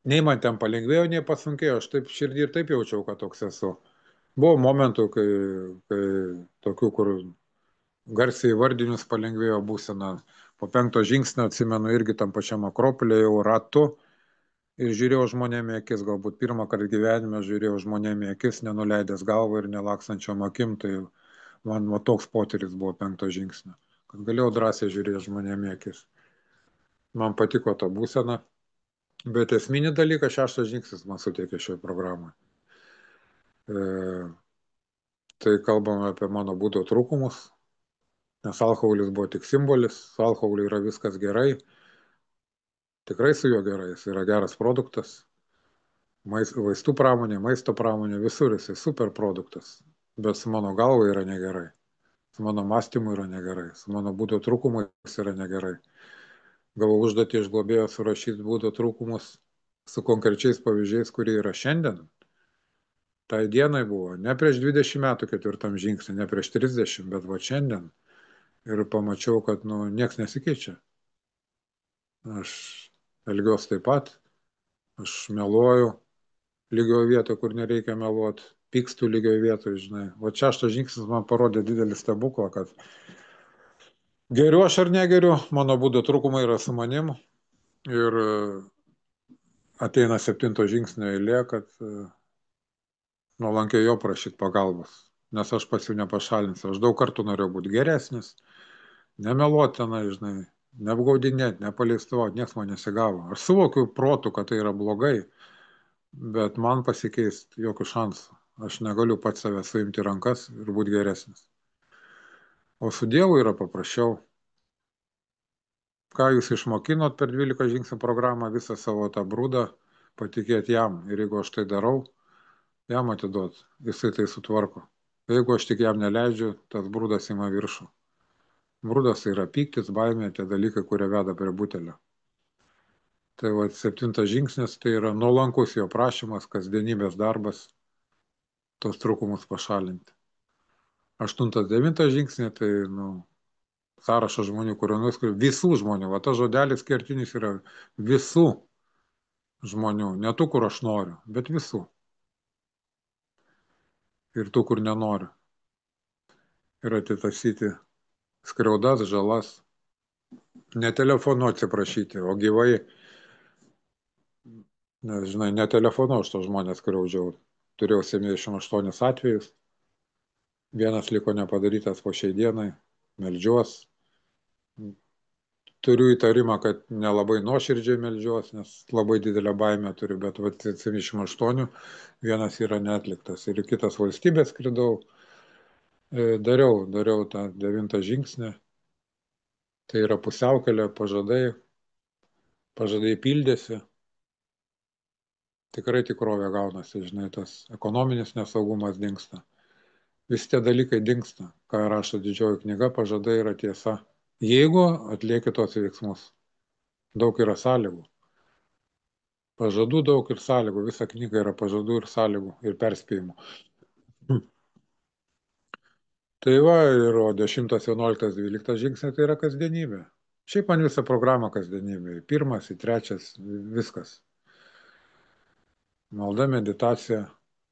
nei man ten palengvėjo, nei pasunkėjo, aš taip širdį ir taip jaučiau, kad toks esu. Buvo momentų, kai tokių, kur garsiai vardinius palengvėjo būsena. Po 5 žingsnio atsimenu irgi tam pačiam Akropolė jau ratu ir žiūrėjau žmonėm į akis, galbūt pirmą kartą gyvenime žiūrėjau žmonėm į akis, nenuleidęs galvą ir nelaksančiom akim, tai man toks potyris buvo 5 žingsnio, kad galėjau drąsiai žiūrėti žmonėm į akis. Man patiko ta būsena. Bet esminį dalyką 6 žingsnis man suteikė šioje programoje. Tai kalbame apie mano būdo trūkumus, nes alkoholis buvo tik simbolis, su alkoholiu yra viskas gerai, tikrai su juo gerai, jis yra geras produktas, vaistų pramonė, maisto pramonė, visur jis super produktas, bet su mano galva yra negerai, su mano mąstymu yra negerai, su mano būdo trūkumu jis yra negerai. Gavau užduotį iš globėjo surašyti būdo trūkumus su konkrečiais pavyzdžiais, kurie yra šiandien. Tai dienai buvo, ne prieš 20 metų 4 žingsnį, ne prieš 30, bet va šiandien. Ir pamačiau, kad nieks nesikeičia. Aš elgiuosi taip pat, aš meluoju lygioje vietoje, kur nereikia meluoti, pykstu lygioje vietoje, žinai. Va 6 žingsnis man parodė didelį stebuklą, kad geriu aš ar negeriu, mano būdo trūkumai yra su manim. Ir ateina 7 žingsnio eilė, kad nuolankiai jo prašyti pagalbos, nes aš pats jų nepašalinsiu. Aš daug kartų norėjau būti geresnis, nemeluoti tenai, žinai, neapgaudinėti, nepaleistuvauti, nieks man nesigavo. Aš suvokiu protu, kad tai yra blogai, bet man pasikeisti jokių šansų. Aš negaliu pats save suimti rankas ir būti geresnis. O su Dievu yra paprasčiau. Ką jūs išmokinot per 12 žingsnių programą, visą savo tą brūdą, patikėti jam. Ir jeigu aš tai darau, jam atiduot, jisai tai sutvarko. Jeigu aš tik jam neleidžiu, tas brūdas ima viršų. Brūdas tai yra pyktis, baimė, tie dalykai, kurie veda prie butelio. Tai va 7 žingsnis, tai yra nuolankus jo prašymas, kasdienybės darbas, tos trūkumus pašalinti. 8-9 žingsnė, tai sąrašas žmonių, visų žmonių, va tas žodelis kertinis yra visų žmonių, ne tų, kur aš noriu, bet visų. Ir tų, kur nenoriu. Ir atitasyti skriaudas, žalas. Ne telefonu atsiprašyti, o gyvai, nes, žinai, ne telefonu aš to žmonės skriaudžiau. Turėjau 78 atvejus. Vienas liko nepadarytas po šiai dienai. Meldžiuos. Turiu įtarimą, kad nelabai nuoširdžiai meldžiuos, nes labai didelę baimę turiu, bet 78 vienas yra neatliktas. Ir į kitas valstybės skridau. Dariau tą 9 žingsnį. Tai yra pusiaukelė, pažadai pildėsi. Tikrai tikrovė gaunasi, žinai, tas ekonominis nesaugumas dingsta. Visi tie dalykai dingsta, ką rašo didžioji knyga, pažadai yra tiesa. Jeigu atlieki tos veiksmus, daug yra sąlygų. Pažadų daug ir sąlygų, visa knyga yra pažadų ir sąlygų ir perspėjimų. Tai va, ir o 10, 11, 12 žingsniai tai yra kasdienybė. Šiaip man visą programą kasdienybė. Pirmas, į trečias, viskas. Malda, meditacija.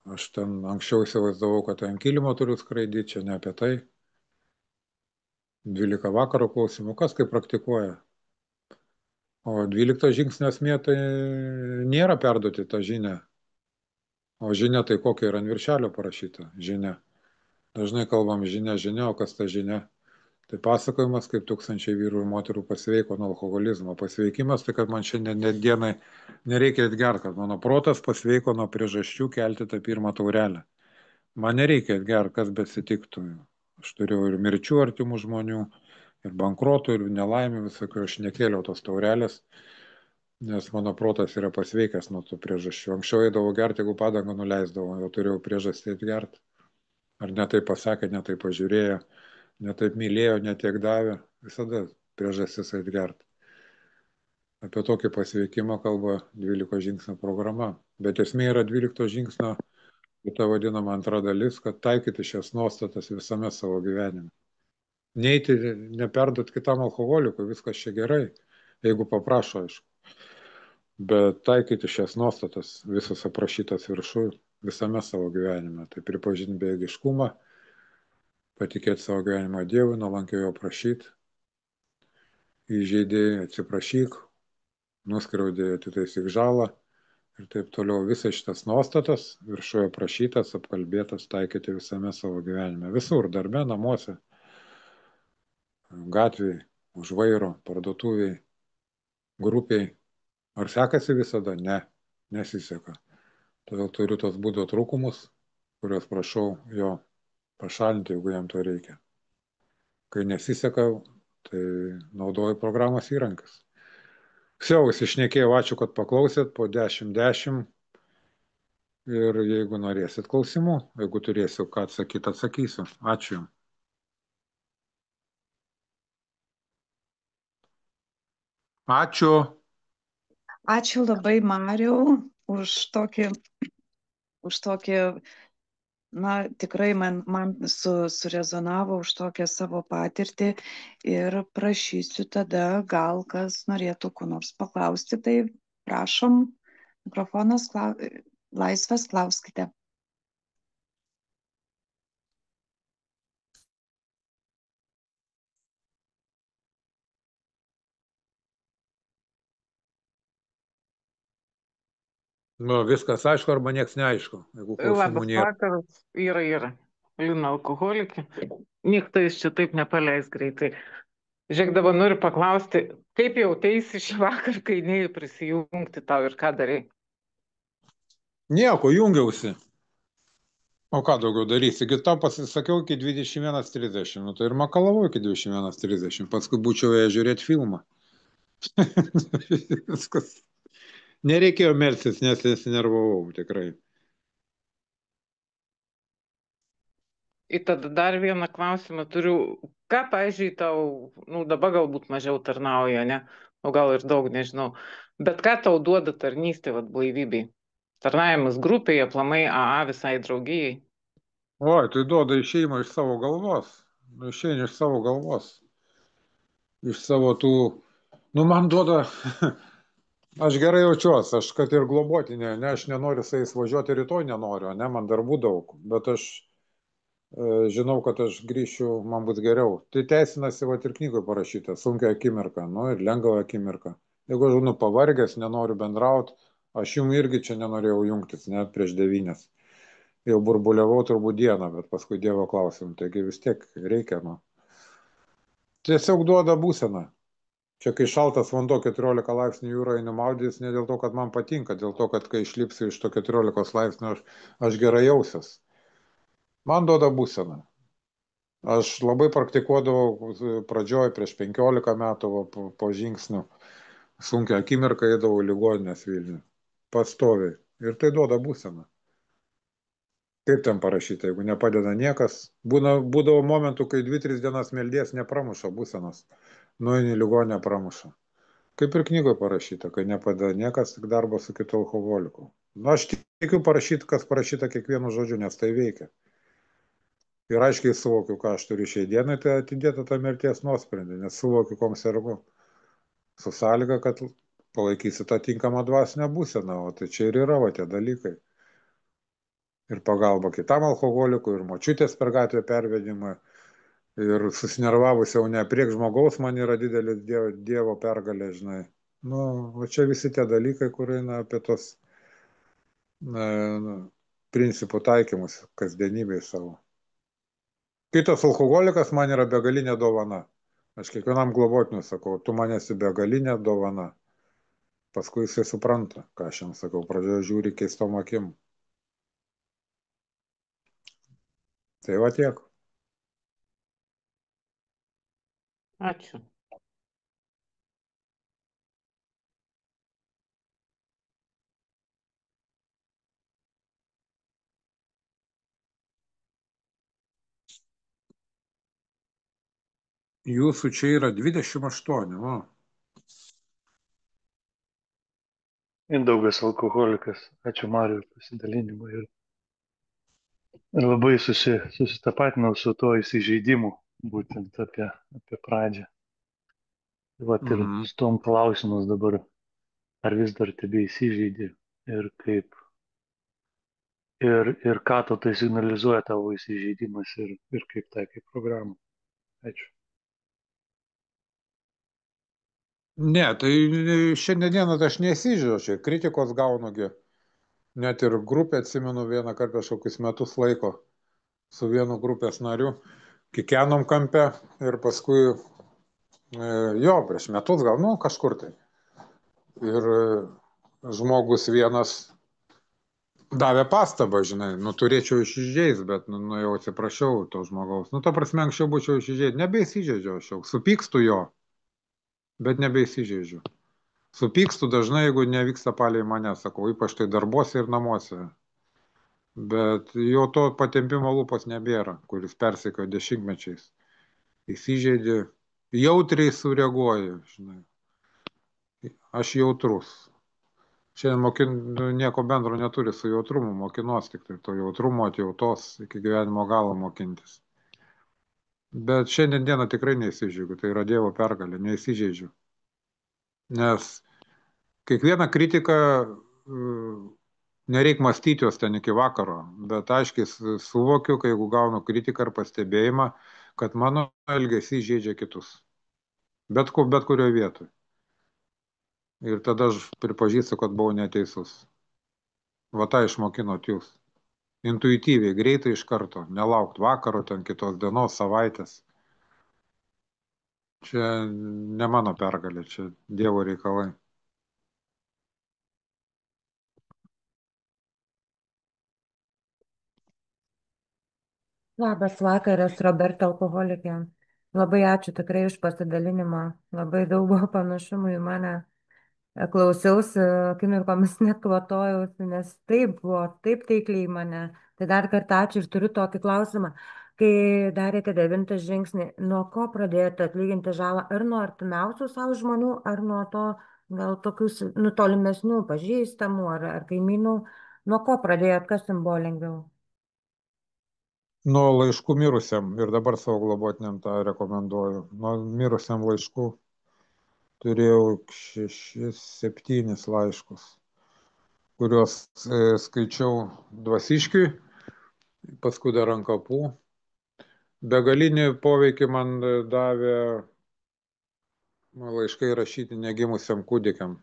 Aš ten anksčiau įsivaizdavau, kad ant kilimo turiu skraidyti, čia ne apie tai. 12 vakaro klausimų, kas kaip praktikuoja. O 12 žingsnio esmė tai nėra perduoti tą žinią. O žinia tai kokia yra ant viršelio parašyta žinia. Dažnai kalbam žinia, žinia, o kas ta žinia? Tai pasakojimas, kaip tūkstančiai vyrų ir moterų pasveiko nuo alkoholizmo. Pasveikimas tai, kad man šiandien net dienai nereikia atgerti, kad mano protas pasveiko nuo priežasčių kelti tą pirmą taurelę. Man nereikia atgerti, kas besitiktų. Aš turėjau ir mirčių artimų žmonių, ir bankrotų, ir nelaimių visokių. Aš nekėliau tos taurelės, nes mano protas yra pasveikęs nuo tų priežasčių. Anksčiau eidavau gerti, jeigu padangą nuleisdavau, jau turėjau priežastį atgerti. Ar ne taip pasakė, ne taip pažiūrėjo, ne taip mylėjo, ne tiek davė. Visada priežastis atgerti. Apie tokį pasveikimą kalba 12 žingsnių programa. Bet esmė yra 12 žingsnio, ta vadinama antra dalis, kad taikyti šias nuostatas visame savo gyvenime. Neiti, neperdot kitam alkoholikui, viskas čia gerai, jeigu paprašo, aišku. Bet taikyti šias nuostatas, visas aprašytas viršui, visame savo gyvenime. Tai pripažinti bejėgiškumą, patikėti savo gyvenimą Dievui, nuolankiai jo prašyti, įžeidėjai atsiprašyk, nuskriaudėjai atitaisyk žalą ir taip toliau. Visas šitas nuostatas viršuje aprašytas, apkalbėtas, taikyti visame savo gyvenime. Visur, darbe, namuose, gatvėje, už vairo, parduotuviai, grupiai. Ar sekasi visada? Ne, nesiseka. Todėl turiu tos būdo trūkumus, kuriuos prašau jo pašalinti, jeigu jam to reikia. Kai nesiseka, tai naudoju programos įrankis. Vsiau, išsišnekėjau, ačiū, kad paklausėt, po 10-10. Ir jeigu norėsit klausimų, jeigu turėsiu ką atsakyti, atsakysiu. Ačiū Jums. Ačiū. Ačiū labai, Mariau, už tokį, na, tikrai man surezonavo už tokią savo patirtį ir prašysiu tada, gal kas norėtų ko nors paklausti, tai prašom, mikrofonas laisvas, klauskite. Nu, viskas aišku arba nieks neaišku, jeigu klausimų Labas nėra. vakaras, yra. Lina alkoholikė. Niktais čia taip nepaleis greitai. Žiūrėk, dabar noriu paklausti, kaip jauteisi šį vakar, kai neėjai prisijungti tau ir ką darai? Nieko, jungiausi. O ką daugiau darysi? Gi tau pasisakiau iki 21:30. Nu, tai ir makalavau iki 21:30. Paskui būčiau ėjęs žiūrėti filmą. Viskas. Nereikėjo melstis, nes nesinervavau tikrai. Ir tada dar vieną klausimą turiu. Ką, pavyzdžiui, tau, dabar galbūt mažiau tarnauja, ne? O gal ir daug, nežinau. Bet ką tau duoda tarnystė, blaivybei? Tarnavimas grupiai, aplamai AA visai draugijai. Oi, tai duoda išėjimą iš savo galvos. Išeini iš savo galvos. Iš savo tų... Nu, man duoda... Aš gerai jaučiuosi, aš kad ir globotinė, ne, aš nenoriu su jais važiuoti rytoj, nenoriu, ne, man darbų daug, bet aš žinau, kad aš grįšiu, man bus geriau. Tai teisinasi, va ir knygoje parašyta, sunkia akimirka, nu ir lengva akimirka. Jeigu aš būnu pavargęs, nenoriu bendrauti, aš jums irgi čia nenorėjau jungtis, net prieš 9. Jau burbuliavau turbūt dieną, bet paskui Dievo klausim, taigi vis tiek reikia, nu. Tiesiog duoda būseną. Čia kai šaltas vanduo 14 laipsnių jūroje einu maudytis, ne dėl to, kad man patinka, dėl to, kad kai išlipsiu iš to 14 laipsnių, aš gerai jausiuos. Man duoda būseną. Aš labai praktikuodavau pradžioj prieš 15 metų po žingsnių. Sunkia akimirka eidavau į ligoninės Vilnių. Pastoviai. Ir tai duoda būseną. Kaip ten parašyta, jeigu nepadeda niekas. Būdavo momentų, kai 2-3 dienas meldies nepramuša būsenos. Nueini į ligoninę pramuša. Kaip ir knygoje parašyta, kai nepadeda niekas, tik darbas su kitu alkoholiku. Nu, aš tikiu parašyti, kas parašyta kiekvienu žodžiu, nes tai veikia. Ir aiškiai suvokiu, ką aš turiu šiai dienai, tai atidėti tą mirties nuosprendį, nes suvokiu, kom sergu. Su sąlyga, kad palaikysi tą tinkamą dvasinę būseną, o tai čia ir yra va tie dalykai. Ir pagalba kitam alkoholikui, ir močiutės per gatvę pervedimą, ir susinervavus jau ne priek žmogaus man yra didelis dievo pergalė, žinai. Nu, va čia visi tie dalykai, kur eina apie tos principų taikymus kasdienybėje savo. Kitas alkoholikas man yra begalinė dovana. Aš kiekvienam globotiniu sakau, tu man esi begalinė dovana. Paskui jisai supranta, ką aš jam sakau, pradžioje žiūri keistom akim. Tai va tiek. Ačiū. Jūsų čia yra 28, o. Mindaugas alkoholikas. Ačiū Mariui pasidalinimą. Ir labai susitapatinau su tuo įsižeidimu, būtent apie pradžią. Vat ir su tom klausimas dabar, ar vis dar tebe įsižeidi ir kaip. Ir ką tau tai signalizuoja tavo įsižeidimas ir kaip taikai programą. Ačiū. Ne, tai šiandieną tai aš nesižiūriu, čia kritikos gaunugi. Net ir grupę atsimenu vieną kartą prieš kokius metus laiko su vienu grupės nariu. Kikenom kampe ir paskui, jo, prieš metus gal, nu, kažkur tai. Ir žmogus vienas davė pastabą, žinai, nu, turėčiau išžeis, bet, nu, jau atsiprašiau to žmogaus. Nu, ta prasme, anksčiau būčiau išžeis, nebeįsižeidžiau aš jau, supykstu jo, bet nebeįsižeidžiu. Supykstu dažnai, jeigu nevyksta palei mane, sakau, ypač tai darbuose ir namuose. Bet jo to patempimo lūpos nebėra, kuris persekiojo dešimtmečiais. Įsižeidė, jautriai sureaguoja, žinai. Aš jautrus. Šiandien nieko bendro neturi su jautrumu, mokinuos tik tai to jautrumo, atjautos iki gyvenimo galo mokintis. Bet šiandien dieną tikrai neįsižeidžiu, tai yra Dievo pergalė, neįsižeidžiu. Nes kiekvieną kritiką nereik mąstyti jos ten iki vakaro, bet aiškiai suvokiu, kai jeigu gaunu kritiką ar pastebėjimą, kad mano elgesys žeidžia kitus. Bet kurioje vietoje. Ir tada aš pripažįstu, kad buvau neteisus. Va tą išmokinot jūs. Intuityviai, greitai iš karto, nelaukt vakaro, ten kitos dienos, savaitės. Čia ne mano pergalė, čia Dievo reikalai. Labas vakaras, Roberta alkoholikė. Labai ačiū tikrai už pasidalinimą. Labai daug buvo panašumų į mane. Klausiausi, akimirkomis net kvatojausi, nes taip buvo, taip taikliai į mane. Tai dar kartą ačiū ir turiu tokį klausimą. Kai darėte 9 žingsnį, nuo ko pradėjote atlyginti žalą? Ar nuo artimiausių savo žmonių, ar nuo to gal tokius tolimesnių pažįstamų ar kaimynų? Nuo ko pradėjot, kas jums buvo lengviau? Nuo laiškų mirusiam ir dabar savo globotiniam tą rekomenduoju. Nuo mirusiam laiškų turėjau 6-7 laiškus, kuriuos skaičiau dvasiškiui, paskui dar ant kapų. Begalinį poveikį man davė laiškai rašyti negimusiam kūdikiam,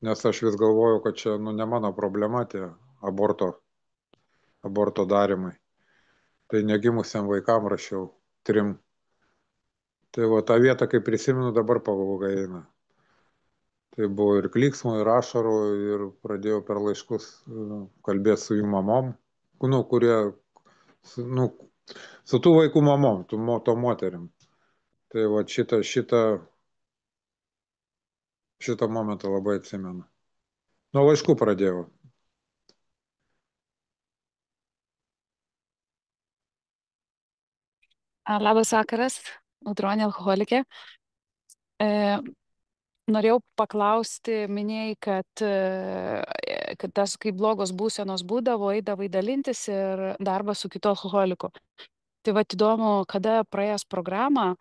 nes aš vis galvojau, kad čia ne mano problema tie aborto darimai. Tai negimusiam vaikam rašiau 3. Tai va tą vietą, kai prisimenu, dabar pavauga eina. Tai buvo ir klyksmų, ir ašarų, ir pradėjau per laiškus kalbėti su jų mamom, kurie, su tų vaikų mamom, to moterim. Tai va šitą momentą labai atsimenu. Nuo laiškų pradėjau. Labas vakaras, Audronė alkoholikė. Norėjau paklausti, minėjai, kad tas, kai blogos būsenos būdavo, eidavai dalintis ir darbas su kitu alkoholiku. Tai va įdomu, kada praėjęs programą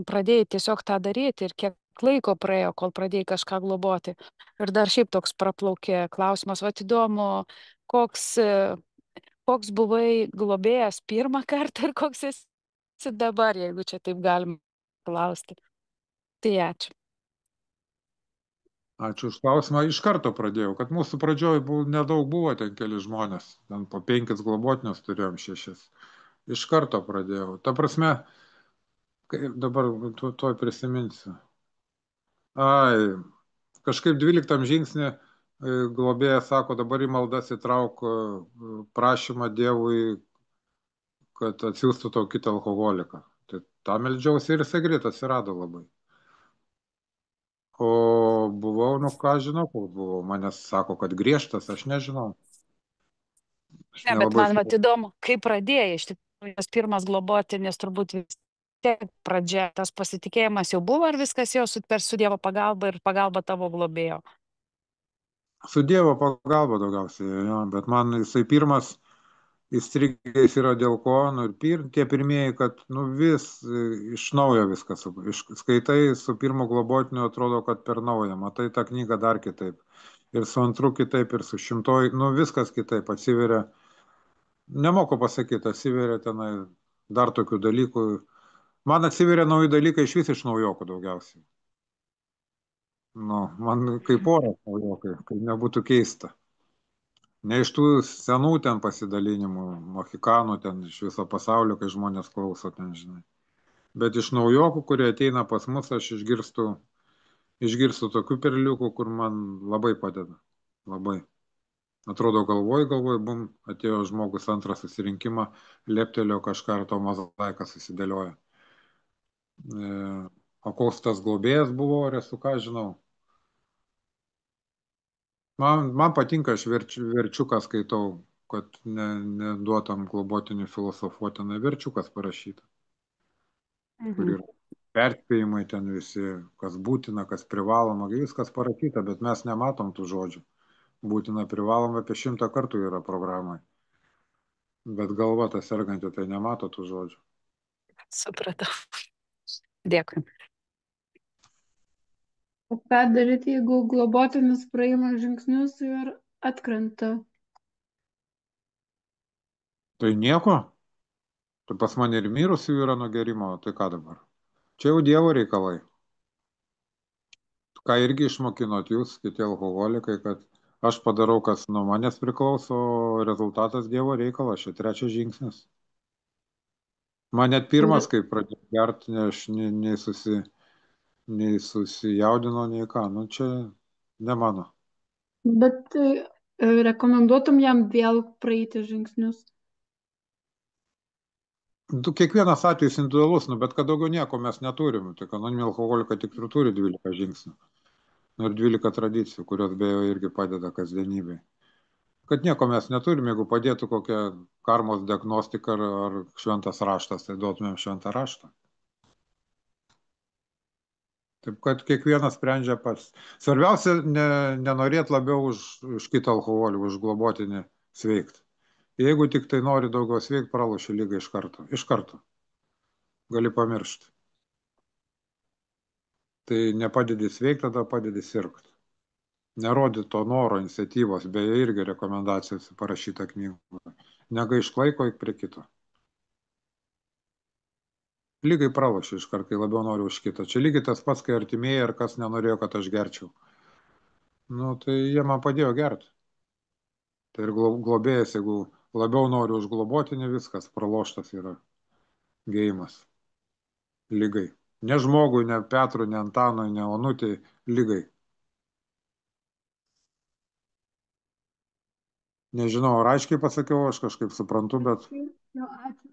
pradėjai tiesiog tą daryti ir kiek laiko praėjo, kol pradėjai kažką globoti. Ir dar šiaip toks praplaukė klausimas, va įdomu, koks, koks buvai globėjas pirmą kartą ir koks esi dabar, jeigu čia taip galima klausti. Tai ačiū. Ačiū už klausimą. Iš karto pradėjau, kad mūsų pradžioj nedaug buvo, ten keli žmonės, ten po 5 globotinius turėjom 6. Iš karto pradėjau. Ta prasme, dabar tuoj prisiminsiu. Ai, kažkaip 12 žingsnį globėjas sako, dabar į maldas įtrauk prašymą Dievui, kad atsiųstų tau kitą alkoholiką. Tai tą meldžiausi ir jisai greit atsirado labai. O buvau, nu ką žinau, koks buvau. Manęs sako, kad griežtas, aš nežinau. Aš Ne, bet nelabai man vat įdomu, kaip pradėjai, iš tikrųjų, tas pirmas globoti, nes turbūt vis tiek pradžia, tas pasitikėjimas jau buvo, ar viskas jau su Dievo pagalba ir pagalba tavo globėjo? su Dievo pagalba daugiausiai, jo, bet man jisai pirmas įstrigęs yra dėl ko, nu ir tie pirmieji, kad nu vis iš naujo viskas, skaitai su pirmu globotiniu, atrodo, kad per naują, matai tą knygą dar kitaip. Ir su antru kitaip, ir su 100, nu viskas kitaip atsiveria. Nemoku pasakyti, atsiveria tenai dar tokių dalykų. Man atsiveria nauji dalykai iš vis iš naujokų daugiausiai. Nu, man kaip oras naujokai, kaip nebūtų keista. Ne iš tų senų ten pasidalinimų, mohikanų ten iš viso pasaulio, kai žmonės klauso ten, žinai. Bet iš naujokų, kurie ateina pas mus, aš išgirstu tokių perliukų, kur man labai padeda. Labai. Atrodo, galvoj, bum, atėjo žmogus antrą susirinkimą, leptelio kažką ir to mozaika susidėlioja. O koks tas globėjas buvo, ar esu ką žinau. Man patinka, aš verčiuką skaitau, kad neduotam globotinių filosofuoti, verčiukas parašyta. Kur yra perspėjimai ten visi, kas būtina, kas privaloma, viskas parašyta, bet mes nematom tų žodžių. Būtina, privaloma, apie 100 kartų yra programai. Bet galva ta serganti, tai nemato tų žodžių. Supratau. Dėkui. O ką daryti, jeigu globotinis praeina žingsnius ir atkrenta? Tai nieko. Tai pas mane ir mirusių yra nuo gerimo, tai ką dabar? Čia jau Dievo reikalai. Ką irgi išmokinot jūs, kiti alkoholikai, kad aš padarau, kas nuo manęs priklauso, rezultatas Dievo reikalas, čia 3 žingsnis. Man net pirmas, kai pradėjau gerti, aš nei susijaudino, nei ką. Nu, čia ne mano. Bet rekomenduotum jam vėl praeiti žingsnius? Kiekvienas atvejis individualus, nu, bet kad daugiau nieko mes neturim. Tai anoniminiai alkoholikai tik ir turi 12 žingsnių. Nu, ir 12 tradicijų, kurios beje irgi padeda kasdienybei. Kad nieko mes neturim, jeigu padėtų kokią karmos diagnostiką ar šventas raštas, tai duotumėm šventą raštą. Taip kad kiekvienas sprendžia pats. Svarbiausia, nenorėt labiau už kitą alkoholį, už globotinį sveikti. Jeigu tik tai nori daugiau sveikti, praloši lygą iš karto. Iš karto. Gali pamiršti. Tai nepadedi sveikti, tada padedi sirgti. Nerodyt to noro, iniciatyvos, beje irgi rekomendacijos parašyta knygoje. Negaišk laiko, eik prie kito. Lygai pralošiu iš karto, kai labiau noriu už kitą. Čia lygiai tas pats, kai artimieji ar kas nenorėjo, kad aš gerčiau. Nu, tai jie man padėjo gerti. Tai ir globėjas, jeigu labiau noriu už globotinį, viskas, praloštas yra gėjimas. Lygai. Ne žmogui, ne Petrui, ne Antanui, ne Onutei, lygai. Nežinau, ar aiškiai pasakiau, aš kažkaip suprantu, bet... Jo, ačiū.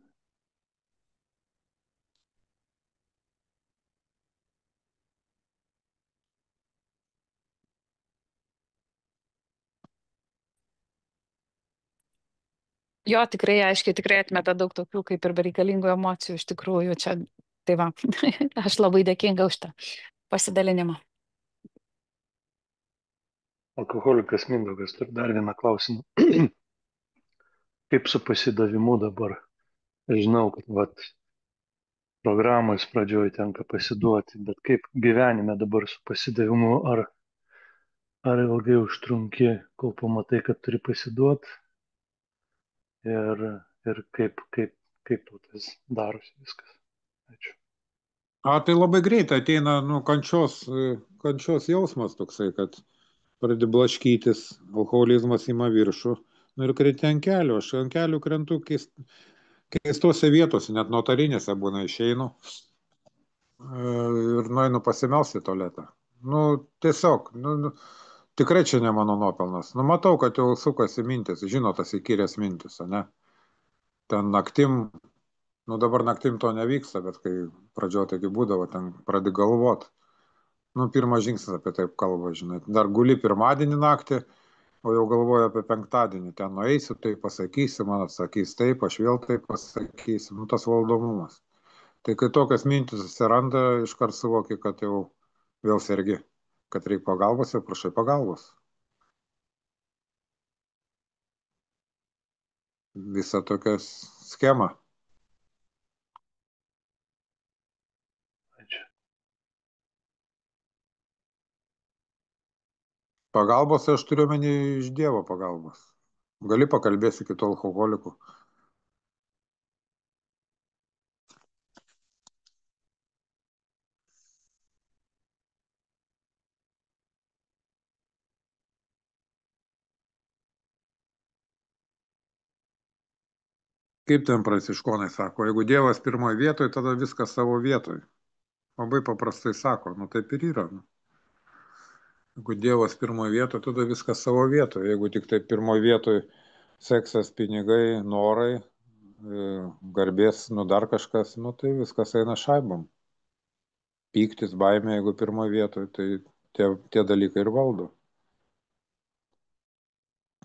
Jo, tikrai aiškiai, tikrai atmeta daug tokių kaip ir bereikalingų emocijų iš tikrųjų čia. Tai va, aš labai dėkinga už tą pasidalinimą. Alkoholikas Mindaugas turi dar vieną klausimą. Kaip su pasidavimu dabar? žinau, kad vat, programos pradžioj tenka pasiduoti, bet kaip gyvenime dabar su pasidavimu, ar ilgai užtrunki, kol pamatai, kad turi pasiduoti ir kaip tau tas darosi viskas. Ačiū. Tai labai greitai ateina kančios jausmas toksai, kad pradedi blaškytis, alkoholizmas ima viršų. Nu ir krenti ant kelių. Aš ant kelių krentu keistose vietose, net notarinėse būna išeinu ir nueinu pasimelsti į tualetą. Tiesiog, tikrai čia ne mano nuopelnas. Matau, kad jau sukasi mintis, žinot, tas įkyrės mintis, ne? Ten naktim, dabar naktim to nevyksta, bet kai pradžioje taigi būdavo, ten pradedi galvot. Pirmas žingsnis apie taip kalba, žinai. Dar guli pirmadienį naktį, o jau galvoju apie penktadienį. Ten nueisiu, tai pasakysiu, man atsakys taip, aš vėl taip pasakysiu. Tas valdomumas. Tai kai tokias mintis atsiranda, iškart suvoki, kad jau vėl sergi, kad reikia pagalbos ir prašai pagalbos. Visa tokia schema. Ačiū. Pagalbos aš turiu omeny iš Dievo pagalbos. Gali pakalbėti kitų alkoholikų. Kaip ten pranciškonai sako, jeigu Dievas pirmoje vietoje, tada viskas savo vietoje. Labai paprastai sako, taip ir yra. Jeigu Dievas pirmoje vietoje, tada viskas savo vietoje. Jeigu tik tai pirmoje vietoje seksas, pinigai, norai, garbės, dar kažkas, tai viskas eina šaibom. Pyktis, baimė, jeigu pirmoje vietoje, tai tie dalykai ir valdo.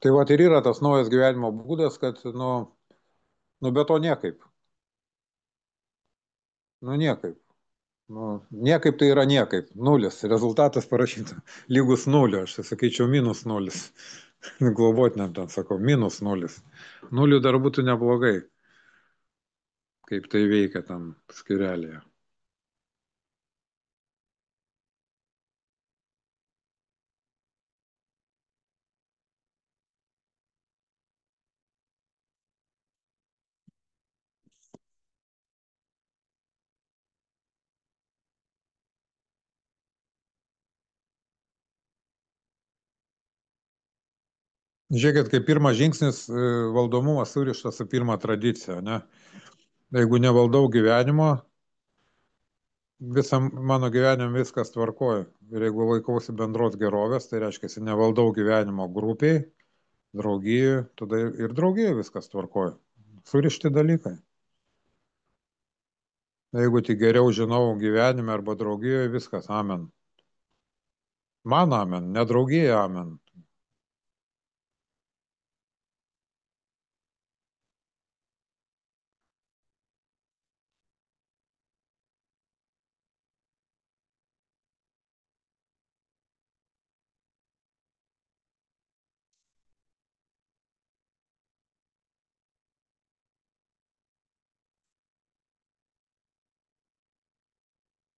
Tai ir yra tas naujas gyvenimo būdas, kad, be to niekaip. Niekaip. Niekaip tai yra niekaip. Nulis. Rezultatas parašyta. Lygus nulio. Aš sakyčiau minus nulis. Globotiniam ten sakau, minus nulis. Nulių dar būtų neblogai. Kaip tai veikia tam skirelėje. Žiūrėkit, kaip pirmas žingsnis valdomumas surištas su pirma tradicija, ne? Jeigu nevaldau gyvenimo, visam mano gyvenime viskas tvarkoja. Ir jeigu laikausi bendros gerovės, tai reiškia, nevaldau gyvenimo grupiai, draugijoje, tada ir draugijoje viskas tvarkoja. Surišti dalykai. Jeigu tik geriau žinau gyvenime arba draugijoje, viskas, amen. Man amen, ne draugija amen.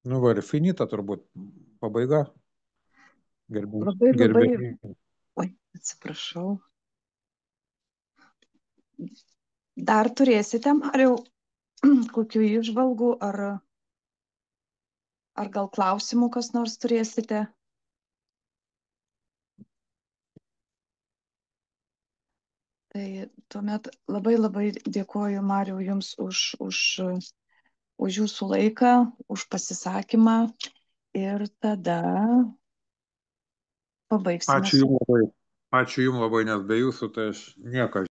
Ir finita turbūt pabaiga. Labai. Oi, atsiprašau. Dar turėsite, Mariau, kokių įžvalgų ar gal klausimų kas nors turėsite? Tai tuomet labai dėkoju, Mariau, Jums už Jūsų laiką, už pasisakymą ir tada pabaigsime. Ačiū Jums labai, nes be Jūsų tai aš nieką